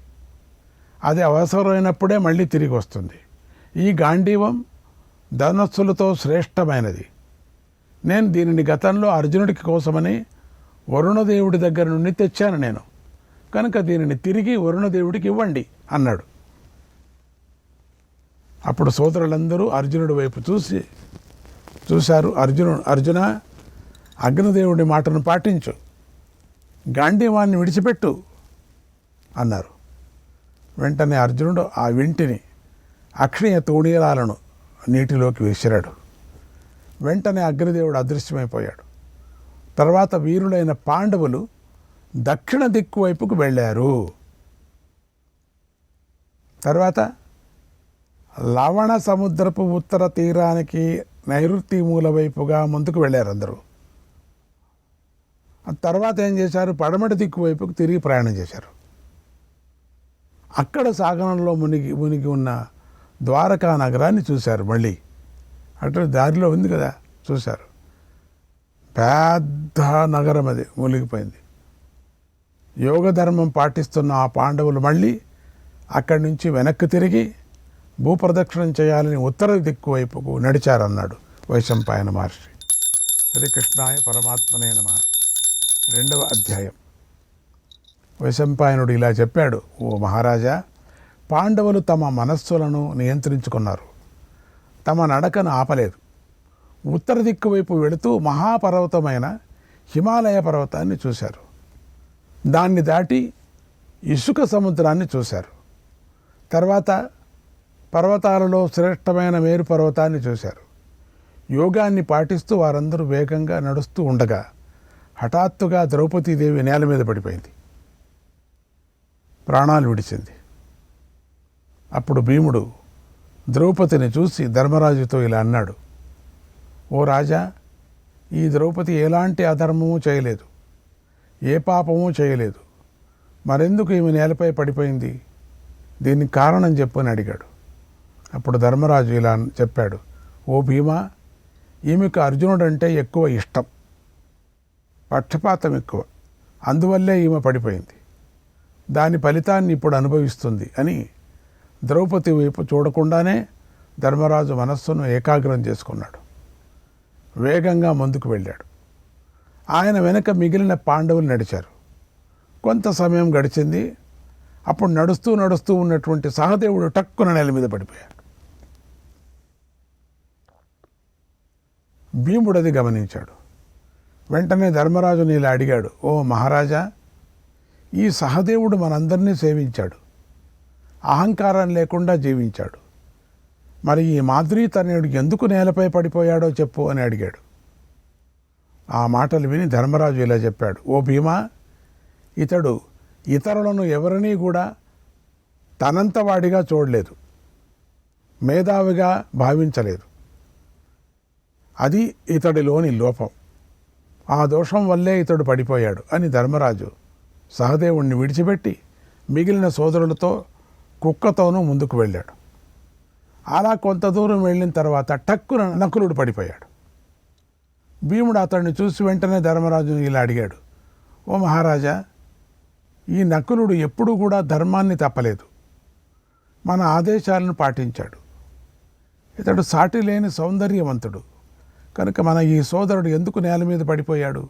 అది అవసరమైనప్పుడే మళ్ళీ తిరిగి వస్తుంది. ఈ గాంధీవం ధనస్సులతో శ్రేష్టమైనది. నేను దీనిని గతంలో అర్జునుడికి కోసమని వరుణదేవుడి దగ్గర నుండి తెచ్చాను నేను, కనుక దీనిని తిరిగి వరుణదేవుడికి ఇవ్వండి అన్నాడు. అప్పుడు సోదరులందరూ అర్జునుడి వైపు చూశారు. అర్జున, అగ్నిదేవుడి మాటను పాటించు, గాంధీవాన్ని విడిచిపెట్టు అన్నారు. వెంటనే అర్జునుడు ఆ వింటిని, అక్షయ తూణీరాలను నీటిలోకి విసిరాడు. వెంటనే అగ్నిదేవుడు అదృశ్యమైపోయాడు. తర్వాత వీరులైన పాండవులు దక్షిణ దిక్కు వైపుకు వెళ్ళారు. తర్వాత లవణ సముద్రపు ఉత్తర తీరానికి నైరుతి మూల వైపుగా ముందుకు వెళ్ళారు అందరూ. తర్వాత ఏం చేశారు, పడమటి దిక్కు వైపుకు తిరిగి ప్రయాణం చేశారు. అక్కడ సాగరంలో మునిగి ఉన్న ద్వారకా నగరాన్ని చూశారు. మళ్ళీ అటు దారిలో ఉంది కదా, చూశారు. పెద్ద నగరం అది మునిగిపోయింది. యోగధర్మం పాటిస్తున్న ఆ పాండవులు మళ్ళీ అక్కడి నుంచి వెనక్కి తిరిగి భూప్రదక్షిణం చేయాలని ఉత్తర దిక్కు వైపుకు నడిచారన్నాడు వైశంపాయన మహర్షి. శ్రీకృష్ణాయ పరమాత్మనే నమః. 2వ అధ్యాయం. వైశంపాయనుడు ఇలా చెప్పాడు, ఓ మహారాజా, పాండవులు తమ మనస్సులను నియంత్రించుకున్నారు. తమ నడకను ఆపలేదు. ఉత్తర దిక్కు వైపు వెళుతూ మహాపర్వతమైన హిమాలయ పర్వతాన్ని చూశారు. దాన్ని దాటి ఇసుక సముద్రాన్ని చూశారు. తర్వాత పర్వతాలలో శ్రేష్టమైన మేరు పర్వతాన్ని చూశారు. యోగాన్ని పాటిస్తూ వారందరూ వేగంగా నడుస్తూ ఉండగా హఠాత్తుగా ద్రౌపదీదేవి నేల మీద పడిపోయింది, ప్రాణాలు విడిచింది. అప్పుడు భీముడు ద్రౌపదిని చూసి ధర్మరాజుతో ఇలా అన్నాడు, ఓ రాజా, ఈ ద్రౌపది ఎలాంటి అధర్మము చేయలేదు, ఏ పాపము చేయలేదు. మరెందుకు ఈమె నేలపై పడిపోయింది? దీనికి కారణం చెప్పు అని అడిగాడు. అప్పుడు ధర్మరాజు ఇలా చెప్పాడు, ఓ భీమా, ఈమెకు అర్జునుడంటే ఎక్కువ ఇష్టం, పక్షపాతం ఎక్కువ, అందువల్లే ఈమె పడిపోయింది. దాని ఫలితాన్ని ఇప్పుడు అనుభవిస్తుంది అని ద్రౌపది వైపు చూడకుండానే ధర్మరాజు మనస్సును ఏకాగ్రం చేసుకున్నాడు. వేగంగా ముందుకు వెళ్ళాడు. ఆయన వెనక మిగిలిన పాండవులు నడిచారు. కొంత సమయం గడిచింది. అప్పుడు నడుస్తూ ఉన్నటువంటి సహదేవుడు టక్కున నేల మీద పడిపోయాడు. భీముడు అది గమనించాడు. వెంటనే ధర్మరాజుని ఇలా అడిగాడు, ఓ మహారాజా, ఈ సహదేవుడు మనందరినీ సేవించాడు, అహంకారం లేకుండా జీవించాడు. మరి ఈ మాద్రీతనయుడు ఎందుకు నేలపై పడిపోయాడో చెప్పు అని అడిగాడు. ఆ మాటలు విని ధర్మరాజు ఇలా చెప్పాడు, ఓ భీమా, ఇతడు ఇతరులను ఎవరినీ కూడా తనంత వాడిగా చూడలేదు, మేధావిగా భావించలేదు. అది ఇతడిలోని లోపం. ఆ దోషం వల్లే ఇతడు పడిపోయాడు అని ధర్మరాజు సహదేవుణ్ణి విడిచిపెట్టి మిగిలిన సోదరులతో కుక్కతోనూ ముందుకు వెళ్ళాడు. అలా కొంత దూరం వెళ్ళిన తర్వాత టక్కున నకులుడు పడిపోయాడు. భీముడు అతన్ని చూసి వెంటనే ధర్మరాజుని ఇలా అడిగాడు, ఓ మహారాజా, ఈ నకులుడు ఎప్పుడూ కూడా ధర్మాన్ని తప్పలేదు, మన ఆదేశాలను పాటించాడు. ఇతడు సాటి లేని సౌందర్యవంతుడు కనుక మన ఈ సోదరుడు ఎందుకు నేల మీద పడిపోయాడు?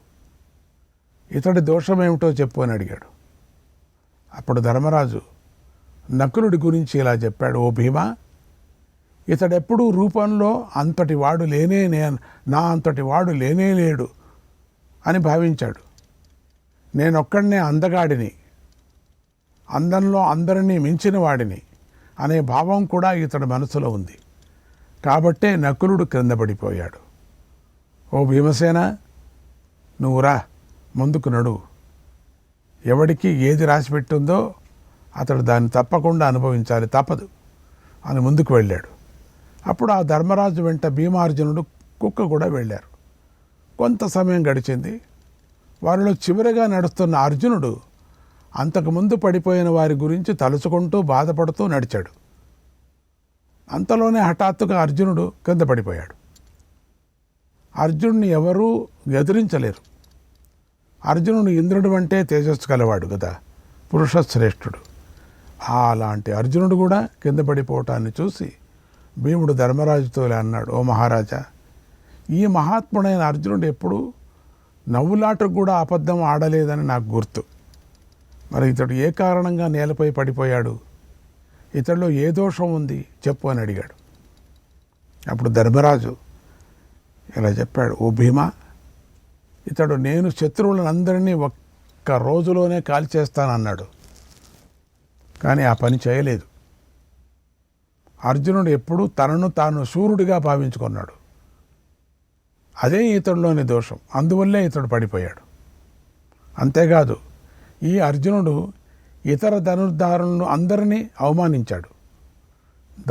ఇతడి దోషమేమిటో చెప్పు అని అడిగాడు. అప్పుడు ధర్మరాజు నకులుడి గురించి ఇలా చెప్పాడు, ఓ భీమా, ఇతడెప్పుడూ రూపంలో అంతటి వాడు నా అంతటి వాడు లేనే లేడు అని భావించాడు. నేనొక్కడనే అందగాడిని, అందంలో అందరినీ మించిన వాడిని అనే భావం కూడా ఇతడి మనసులో ఉంది. కాబట్టే నకులుడు క్రింద పడిపోయాడు. ఓ భీమసేన, నువ్వు రా, ముందుకు నడువు. ఎవడికి ఏది రాసిపెట్టిందో అతడు దాన్ని తప్పకుండా అనుభవించాలి, తప్పదు అని ముందుకు వెళ్ళాడు. అప్పుడు ఆ ధర్మరాజు వెంట భీమార్జునుడు కుక్క కూడా వెళ్ళారు. కొంత సమయం గడిచింది. వారిలో చివరిగా నడుస్తున్న అర్జునుడు అంతకుముందు పడిపోయిన వారి గురించి తలుచుకుంటూ బాధపడుతూ నడిచాడు. అంతలోనే హఠాత్తుగా అర్జునుడు కింద పడిపోయాడు. అర్జునుడిని ఎవరూ ఎదిరించలేరు. అర్జునుడు ఇంద్రుడు అంటే తేజస్సు కలవాడు కదా, పురుషశ్రేష్ఠుడు. అలాంటి అర్జునుడు కూడా కింద పడిపోవటాన్ని చూసి భీముడు ధర్మరాజుతో ఇలా అన్నాడు, ఓ మహారాజా, ఈ మహాత్ముడైన అర్జునుడు ఎప్పుడూ నవ్వులాటకు కూడా అబద్ధం ఆడలేదని నాకు గుర్తు. మరి ఇతడు ఏ కారణంగా నేలపై పడిపోయాడు? ఇతడిలో ఏ దోషం ఉంది చెప్పు అని అడిగాడు. అప్పుడు ధర్మరాజు ఇలా చెప్పాడు, ఓ భీమా, ఇతడు నేను శత్రువులందరినీ ఒక్క రోజులోనే కాల్చేస్తానన్నాడు, కానీ ఆ పని చేయలేదు. అర్జునుడు ఎప్పుడూ తనను తాను శూరుడిగా భావించుకున్నాడు. అదే ఇతడిలోని దోషం, అందువల్లే ఇతడు పడిపోయాడు. అంతేకాదు, ఈ అర్జునుడు ఇతర ధనుర్ధారులను అందరినీ అవమానించాడు.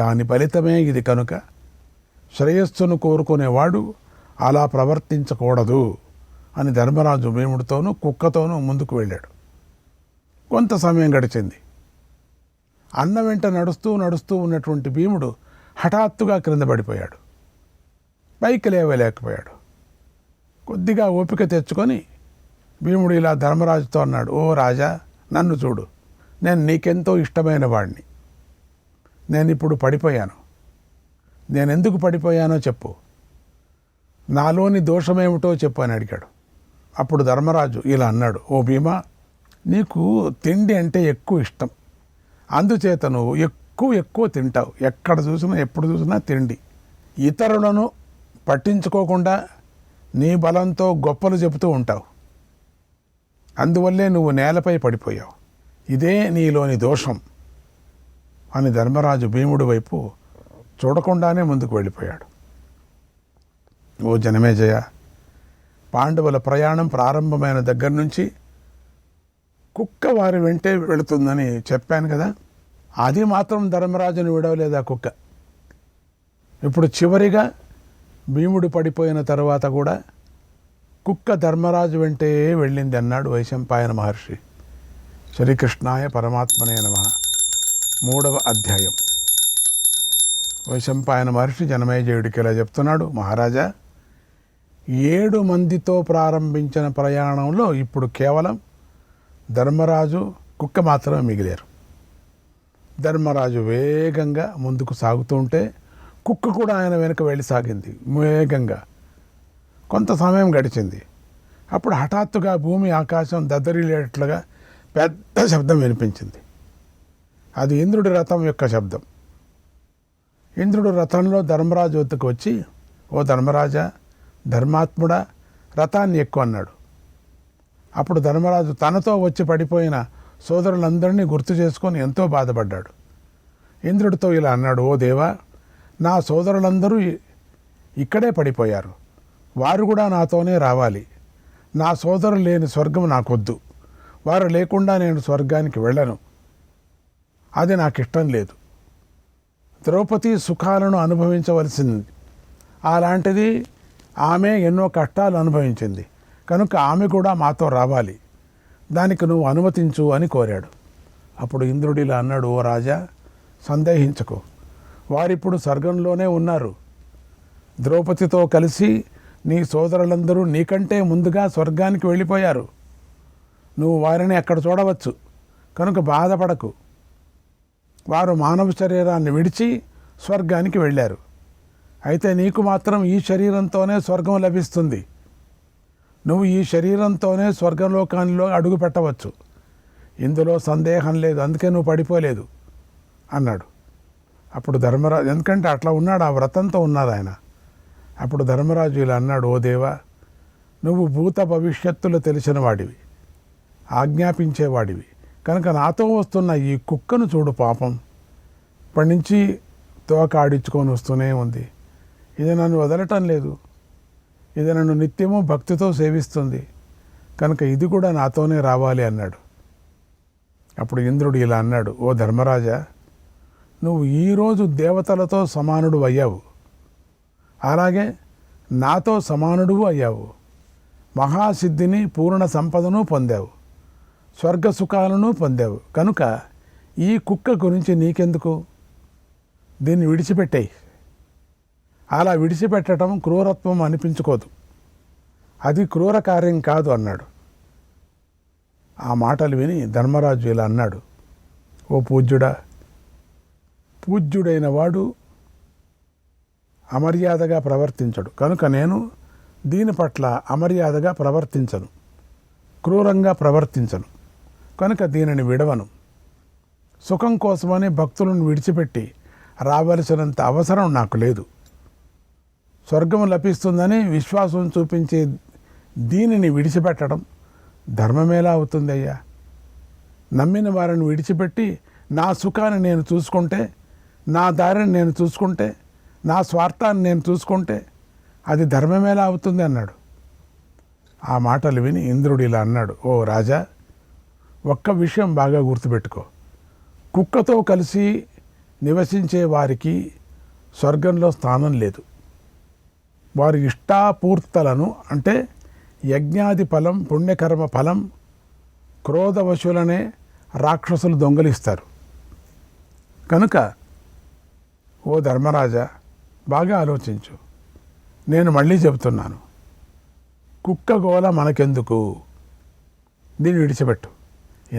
దాని ఫలితమే ఇది కనుక శ్రేయస్సును కోరుకునేవాడు అలా ప్రవర్తించకూడదు అని ధర్మరాజు భీముడితోనూ కుక్కతోనూ ముందుకు వెళ్ళాడు. కొంత సమయం గడిచింది. అన్న వెంట నడుస్తూ ఉన్నటువంటి భీముడు హఠాత్తుగా క్రింద పడిపోయాడు. పైకి లేవలేకపోయాడు. కొద్దిగా ఓపిక తెచ్చుకొని భీముడు ఇలా ధర్మరాజుతో అన్నాడు, ఓ రాజా, నన్ను చూడు, నేను నీకెంతో ఇష్టమైన వాడిని. నేను ఇప్పుడు పడిపోయాను. నేను ఎందుకు పడిపోయానో చెప్పు, నాలోని దోషమేమిటో చెప్పు అని అడిగాడు. అప్పుడు ధర్మరాజు ఇలా అన్నాడు, ఓ భీమా, నీకు తిండి అంటే ఎక్కువ ఇష్టం, అందుచేత నువ్వు ఎక్కువ తింటావు. ఎక్కడ చూసినా ఎప్పుడు చూసినా తిండి. ఇతరులను పట్టించుకోకుండా నీ బలంతో గొప్పలు చెబుతూ ఉంటావు. అందువల్లే నువ్వు నేలపై పడిపోయావు. ఇదే నీలోని దోషం అని ధర్మరాజు భీముడి వైపు చూడకుండానే ముందుకు వెళ్ళిపోయాడు. ఓ జనమేజయ, పాండవుల ప్రయాణం ప్రారంభమైన దగ్గర నుంచి కుక్క వారి వెంటే వెళుతుందని చెప్పాను కదా, అది మాత్రం ధర్మరాజును విడవలేదు ఆ కుక్క. ఇప్పుడు చివరిగా భీముడు పడిపోయిన తర్వాత కూడా కుక్క ధర్మరాజు వెంటే వెళ్ళింది అన్నాడు వైశంపాయన మహర్షి. శ్రీకృష్ణాయ పరమాత్మనే నమః. 3వ అధ్యాయం. వైశంపాయన మహర్షి జనమేజయుడికి ఇలా చెప్తున్నాడు, మహారాజా, 7 మందితో ప్రారంభించిన ప్రయాణంలో ఇప్పుడు కేవలం ధర్మరాజు కుక్క మాత్రమే మిగిలారు. ధర్మరాజు వేగంగా ముందుకు సాగుతూ ఉంటే కుక్క కూడా ఆయన వెనుక వెళ్ళి సాగింది వేగంగా. కొంత సమయం గడిచింది. అప్పుడు హఠాత్తుగా భూమి ఆకాశం దద్దరిల్లేట్లుగా పెద్ద శబ్దం వినిపించింది. అది ఇంద్రుడి రథం యొక్క శబ్దం. ఇంద్రుడు రథంలో ధర్మరాజు వద్దకు వచ్చి, ఓ ధర్మరాజా, ధర్మాత్ముడా, రథాన్ని ఎక్కువ అన్నాడు. అప్పుడు ధర్మరాజు తనతో వచ్చి పడిపోయిన సోదరులందరినీ గుర్తు చేసుకొని ఎంతో బాధపడ్డాడు. ఇంద్రుడితో ఇలా అన్నాడు, ఓ దేవా, నా సోదరులందరూ ఇక్కడే పడిపోయారు. వారు కూడా నాతోనే రావాలి. నా సోదరులు లేని స్వర్గం నాకొద్దు. వారు లేకుండా నేను స్వర్గానికి వెళ్ళను. అది నాకు ఇష్టం లేదు. ద్రౌపది సుఖాలను అనుభవించవలసింది. అలాంటిది ఆమె ఎన్నో కష్టాలు అనుభవించింది కనుక ఆమె కూడా మాతో రావాలి, దానికి నువ్వు అనుమతించు అని కోరాడు. అప్పుడు ఇంద్రుడు ఇలా అన్నాడు, ఓ రాజా, సందేహించకు, వారిప్పుడు స్వర్గంలోనే ఉన్నారు. ద్రౌపదితో కలిసి నీ సోదరులందరూ నీకంటే ముందుగా స్వర్గానికి వెళ్ళిపోయారు. నువ్వు వారిని అక్కడ చూడవచ్చు కనుక బాధపడకు. వారు మానవ శరీరాన్ని విడిచి స్వర్గానికి వెళ్ళారు. అయితే నీకు మాత్రం ఈ శరీరంతోనే స్వర్గం లభిస్తుంది. నువ్వు ఈ శరీరంతోనే స్వర్గలోకాల్లో అడుగు పెట్టవచ్చు, ఇందులో సందేహం లేదు, అందుకే నువ్వు పడిపోలేదు అన్నాడు. అప్పుడు ధర్మరాజు, ఎందుకంటే అట్లా ఉన్నాడు, ఆ వ్రతంతో ఉన్నాడు ఆయన. అప్పుడు ధర్మరాజు ఇలా అన్నాడు, ఓ దేవా, నువ్వు భూత భవిష్యత్తులు తెలిసిన వాడివి, ఆజ్ఞాపించేవాడివి కనుక నాతో వస్తున్న ఈ కుక్కను చూడు, పాపం ఇప్పటి నుంచి తోక ఆడించుకొని వస్తూనే ఉంది. ఇది నన్ను వదలటం లేదు, ఇది నన్ను నిత్యము భక్తితో సేవిస్తుంది కనుక ఇది కూడా నాతోనే రావాలి అన్నాడు. అప్పుడు ఇంద్రుడు ఇలా అన్నాడు, ఓ ధర్మరాజా, నువ్వు ఈరోజు దేవతలతో సమానుడు అయ్యావు, అలాగే నాతో సమానుడు అయ్యావు, మహాసిద్ధిని పూర్ణ సంపదను పొందావు, స్వర్గ సుఖాలను పొందావు కనుక ఈ కుక్క గురించి నీకెందుకు, దీన్ని విడిచిపెట్టేయి. అలా విడిచిపెట్టడం క్రూరత్వం అనిపించుకోదు, అది క్రూర కార్యం కాదు అన్నాడు. ఆ మాటలు విని ధర్మరాజు ఇలా అన్నాడు, ఓ పూజ్యుడా, పూజ్యుడైన వాడు అమర్యాదగా ప్రవర్తించడు కనుక నేను దీని పట్ల అమర్యాదగా ప్రవర్తించను, క్రూరంగా ప్రవర్తించను కనుక దీనిని విడవను. సుఖం కోసమని భక్తులను విడిచిపెట్టి రావలసినంత అవసరం నాకు లేదు. స్వర్గం లభిస్తుందని విశ్వాసం చూపించే దీనిని విడిచిపెట్టడం ధర్మమేలా అవుతుందయ్యా? నమ్మిన వారిని విడిచిపెట్టి నా సుఖాన్ని నేను చూసుకుంటే, నా దారిని నేను చూసుకుంటే, నా స్వార్థాన్ని నేను చూసుకుంటే అది ధర్మమేలా అవుతుంది అన్నాడు. ఆ మాటలు విని ఇంద్రుడు ఇలా అన్నాడు, ఓ రాజా, ఒక్క విషయం బాగా గుర్తుపెట్టుకో, కుక్కతో కలిసి నివసించే వారికి స్వర్గంలో స్థానం లేదు. వారి ఇష్టాపూర్తలను అంటే యజ్ఞాది ఫలం, పుణ్యకర్మ ఫలం, క్రోధవశులనే రాక్షసులు దొంగలిస్తారు. కనుక ఓ ధర్మరాజా, బాగా ఆలోచించు. నేను మళ్ళీ చెబుతున్నాను, కుక్క గోల మనకెందుకు, దీన్ని విడిచిపెట్టు.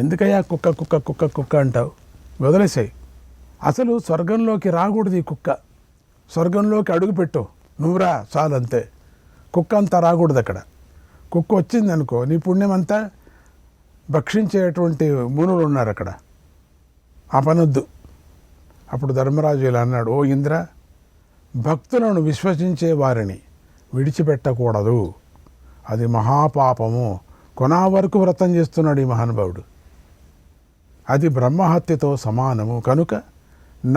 ఎందుకయ్యా కుక్క కుక్క కుక్క కుక్క అంటావు, వదిలేసాయి. అసలు స్వర్గంలోకి రాకూడదు ఈ కుక్క, స్వర్గంలోకి అడుగుపెట్టు, నువ్వురా చాలంతే. కుక్క అంతా రాకూడదు అక్కడ. కుక్క వచ్చిందనుకో నీ పుణ్యం అంతా భక్షించేటువంటి మునులు ఉన్నారు అక్కడ, ఆ పనొద్దు. అప్పుడు ధర్మరాజు ఇలా అన్నాడు, ఓ ఇంద్ర, భక్తులను విశ్వసించే వారిని విడిచిపెట్టకూడదు, అది మహాపాపము. కొనా వరకు వ్రతం చేస్తున్నాడు ఈ మహానుభావుడు, అది బ్రహ్మహత్యతో సమానము కనుక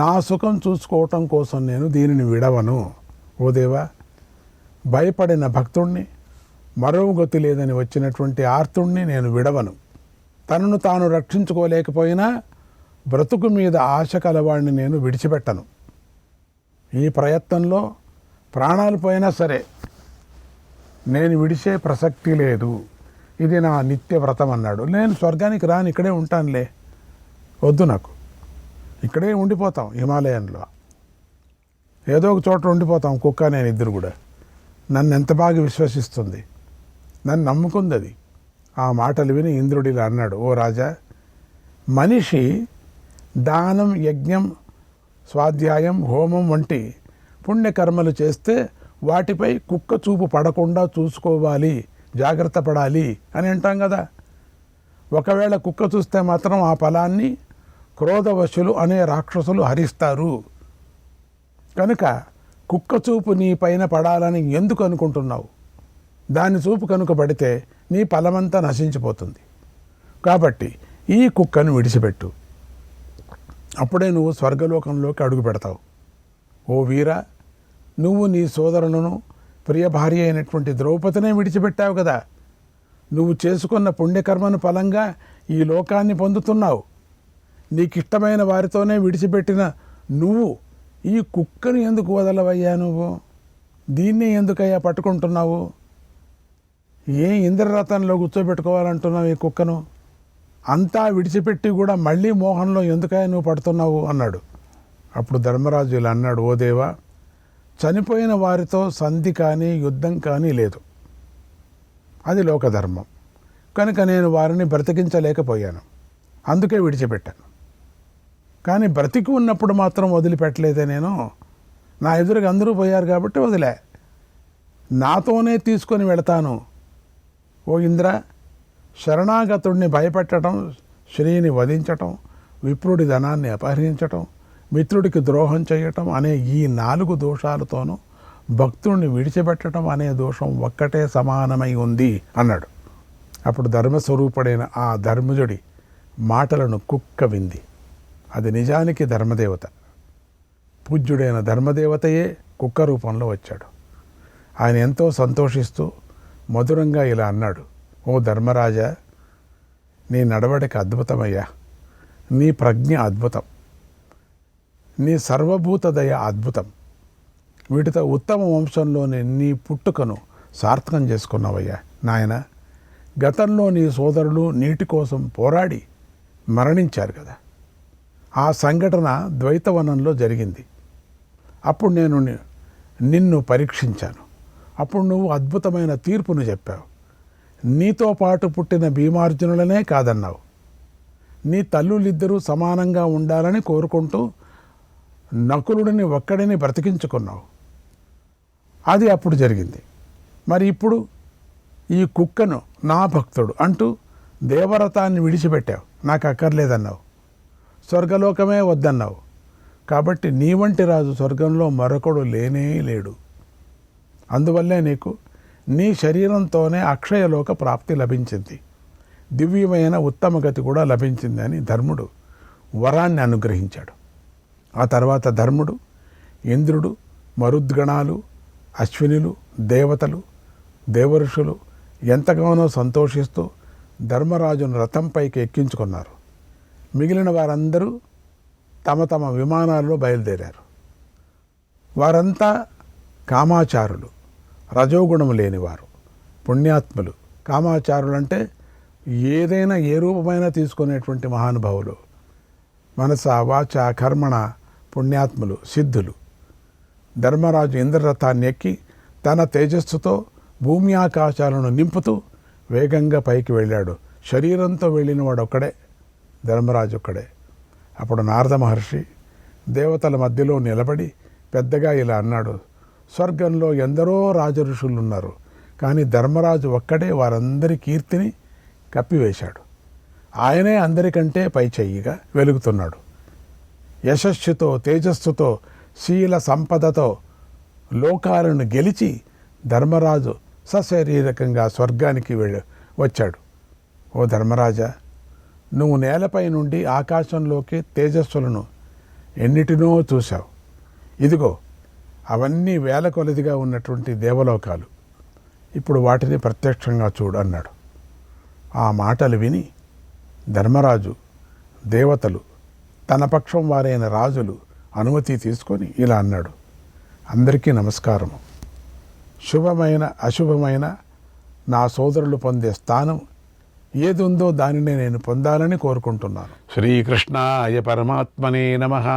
నా సుఖం చూసుకోవటం కోసం నేను దీనిని విడవను. ఓ దేవా, భయపడిన భక్తుణ్ణి, మరో గతి లేదని వచ్చినటువంటి ఆర్తుణ్ణి నేను విడవను. తనను తాను రక్షించుకోలేకపోయినా బ్రతుకు మీద ఆశ కలవాడిని నేను విడిచిపెట్టను. ఈ ప్రయత్నంలో ప్రాణాలు పోయినా సరే నేను విడిచే ప్రసక్తి లేదు, ఇది నా నిత్య వ్రతం అన్నాడు. నేను స్వర్గానికి రాను, ఇక్కడే ఉంటానులే, వద్దు నాకు, ఇక్కడే ఉండిపోతాం హిమాలయంలో, ఏదో ఒక చోట ఉండిపోతాం కుక్క నేను ఇద్దరు కూడా. నన్ను ఎంత బాగా విశ్వసిస్తుంది, నన్ను నమ్ముకుంది అది. ఆ మాటలు విని ఇంద్రుడిలా అన్నాడు, ఓ రాజా, మనిషి దానం, యజ్ఞం, స్వాధ్యాయం, హోమం వంటి పుణ్యకర్మలు చేస్తే వాటిపై కుక్క చూపు పడకుండా చూసుకోవాలి, జాగ్రత్త పడాలి అని అంటాం కదా. ఒకవేళ కుక్క చూస్తే మాత్రం ఆ ఫలాన్ని క్రోధవశులు అనే రాక్షసులు హరిస్తారు. కనుక కుక్క చూపు నీ పైన పడాలని ఎందుకు అనుకుంటున్నావు? దాని చూపు కనుక పడితే నీ ఫలమంతా నశించిపోతుంది. కాబట్టి ఈ కుక్కను విడిచిపెట్టు, అప్పుడే నువ్వు స్వర్గలోకంలోకి అడుగు పెడతావు. ఓ వీరా, నువ్వు నీ సోదరులను, ప్రియ భార్య అయినటువంటి ద్రౌపదినే విడిచిపెట్టావు కదా. నువ్వు చేసుకున్న పుణ్యకర్మను ఫలంగా ఈ లోకాన్ని పొందుతున్నావు. నీకిష్టమైన వారితోనే విడిచిపెట్టిన నువ్వు ఈ కుక్కను ఎందుకు వదలవయ్యా? నువ్వు దీన్ని ఎందుకయ్యా పట్టుకుంటున్నావు? ఏ ఇంద్రరథంలో కూర్చోబెట్టుకోవాలంటున్నావు ఈ కుక్కను? అంతా విడిచిపెట్టి కూడా మళ్ళీ మోహంలో ఎందుకయ్యా నువ్వు పడుతున్నావు అన్నాడు. అప్పుడు ధర్మరాజు ఇలా అన్నాడు, ఓ దేవా, చనిపోయిన వారితో సంధి కానీ యుద్ధం కానీ లేదు, అది లోకధర్మం. కనుక నేను వారిని బ్రతికించలేకపోయాను, అందుకే విడిచిపెట్టాను. కానీ బ్రతికి ఉన్నప్పుడు మాత్రం వదిలిపెట్టలేదే నేను. నా ఎదురుగా అందరూ పోయారు కాబట్టి వదిలే. నాతోనే తీసుకొని వెళతాను. ఓ ఇంద్ర, శరణాగతుడిని భయపెట్టడం, శ్రీని వధించటం, విప్రుడి ధనాన్ని అపహరించటం, మిత్రుడికి ద్రోహం చేయటం అనే ఈ 4 దోషాలతోనూ భక్తుడిని విడిచిపెట్టడం అనే దోషం ఒక్కటే సమానమై ఉంది అన్నాడు. అప్పుడు ధర్మస్వరూపుడైన ఆ ధర్మజుడి మాటలను కుక్క వింది. అది నిజానికి ధర్మదేవత. పూజ్యుడైన ధర్మదేవతయే కుక్క రూపంలో వచ్చాడు. ఆయన ఎంతో సంతోషిస్తూ మధురంగా ఇలా అన్నాడు, ఓ ధర్మరాజా, నీ నడవడిక అద్భుతమయ్యా, నీ ప్రజ్ఞ అద్భుతం, నీ సర్వభూత దయ అద్భుతం. వీటితో ఉత్తమ వంశంలోని నీ పుట్టుకను సార్థకం చేసుకున్నావయ్యా. నాయన, గతంలో నీ సోదరులు నీటి కోసం పోరాడి మరణించారు కదా, ఆ సంఘటన ద్వైతవనంలో జరిగింది. అప్పుడు నేను నిన్ను పరీక్షించాను. అప్పుడు నువ్వు అద్భుతమైన తీర్పును చెప్పావు. నీతో పాటు పుట్టిన భీమార్జునులనే కాదన్నావు. నీ తల్లులిద్దరూ సమానంగా ఉండాలని కోరుకుంటూ నకులుడిని ఒక్కడిని బ్రతికించుకున్నావు. అది అప్పుడు జరిగింది. మరి ఇప్పుడు ఈ కుక్కను నా భక్తుడు అంటూ దేవరథాన్ని విడిచిపెట్టావు, నాకు అక్కర్లేదన్నావు. స్వర్గలోకమే వద్దన్నావు. కాబట్టి నీ వంటి రాజు స్వర్గంలో మరొకడు లేనే లేడు. అందువల్లే నీకు నీ శరీరంతోనే అక్షయలోక ప్రాప్తి లభించింది, దివ్యమైన ఉత్తమ గతి కూడా లభించింది అని ధర్ముడు వరాన్ని అనుగ్రహించాడు. ఆ తర్వాత ధర్ముడు, ఇంద్రుడు, మరుద్గణాలు, అశ్వినులు, దేవతలు, దేవఋషులు ఎంతగానో సంతోషిస్తూ ధర్మరాజును రథంపైకి ఎక్కించుకున్నారు. మిగిలిన వారందరూ తమ తమ విమానాల్లో బయలుదేరారు. వారంతా కామాచారులు, రజోగుణం లేనివారు, పుణ్యాత్ములు. కామాచారులు అంటే ఏదైనా ఏ రూపమైనా తీసుకునేటువంటి మహానుభావులు. మనస వాచ కర్మణ పుణ్యాత్ములు, సిద్ధులు. ధర్మరాజు ఇంద్రరథాన్ని ఎక్కి తన తేజస్సుతో భూమి ఆకాశాలను నింపుతూ వేగంగా పైకి వెళ్ళాడు. శరీరంతో వెళ్ళినవాడు ఒక్కడే, ధర్మరాజు ఒక్కడే. అప్పుడు నారద మహర్షి దేవతల మధ్యలో నిలబడి పెద్దగా ఇలా అన్నాడు, స్వర్గంలో ఎందరో రాజఋషులు ఉన్నారు, కానీ ధర్మరాజు ఒక్కడే వారందరి కీర్తిని కప్పివేశాడు. ఆయనే అందరికంటే పై చెయ్యిగా వెలుగుతున్నాడు. యశస్సుతో, తేజస్సుతో, శీల సంపదతో లోకాలను గెలిచి ధర్మరాజు సశరీరకంగా స్వర్గానికి వచ్చాడు. ఓ ధర్మరాజా, నువ్వు నేలపై నుండి ఆకాశంలోకి తేజస్సులను ఎన్నిటినో చూశావు. ఇదిగో అవన్నీ వేల కొలదిగా ఉన్నటువంటి దేవలోకాలు, ఇప్పుడు వాటిని ప్రత్యక్షంగా చూడు అన్నాడు. ఆ మాటలు విని ధర్మరాజు, దేవతలు, తన పక్షం వారైన రాజులు అనుమతి తీసుకొని ఇలా అన్నాడు, అందరికీ నమస్కారము. శుభమైన అశుభమైన నా సోదరులు పొందే స్థానం ఏది ఉందో దానినే నేను పొందాలని కోరుకుంటున్నాను. శ్రీకృష్ణాయ పరమాత్మనే నమః.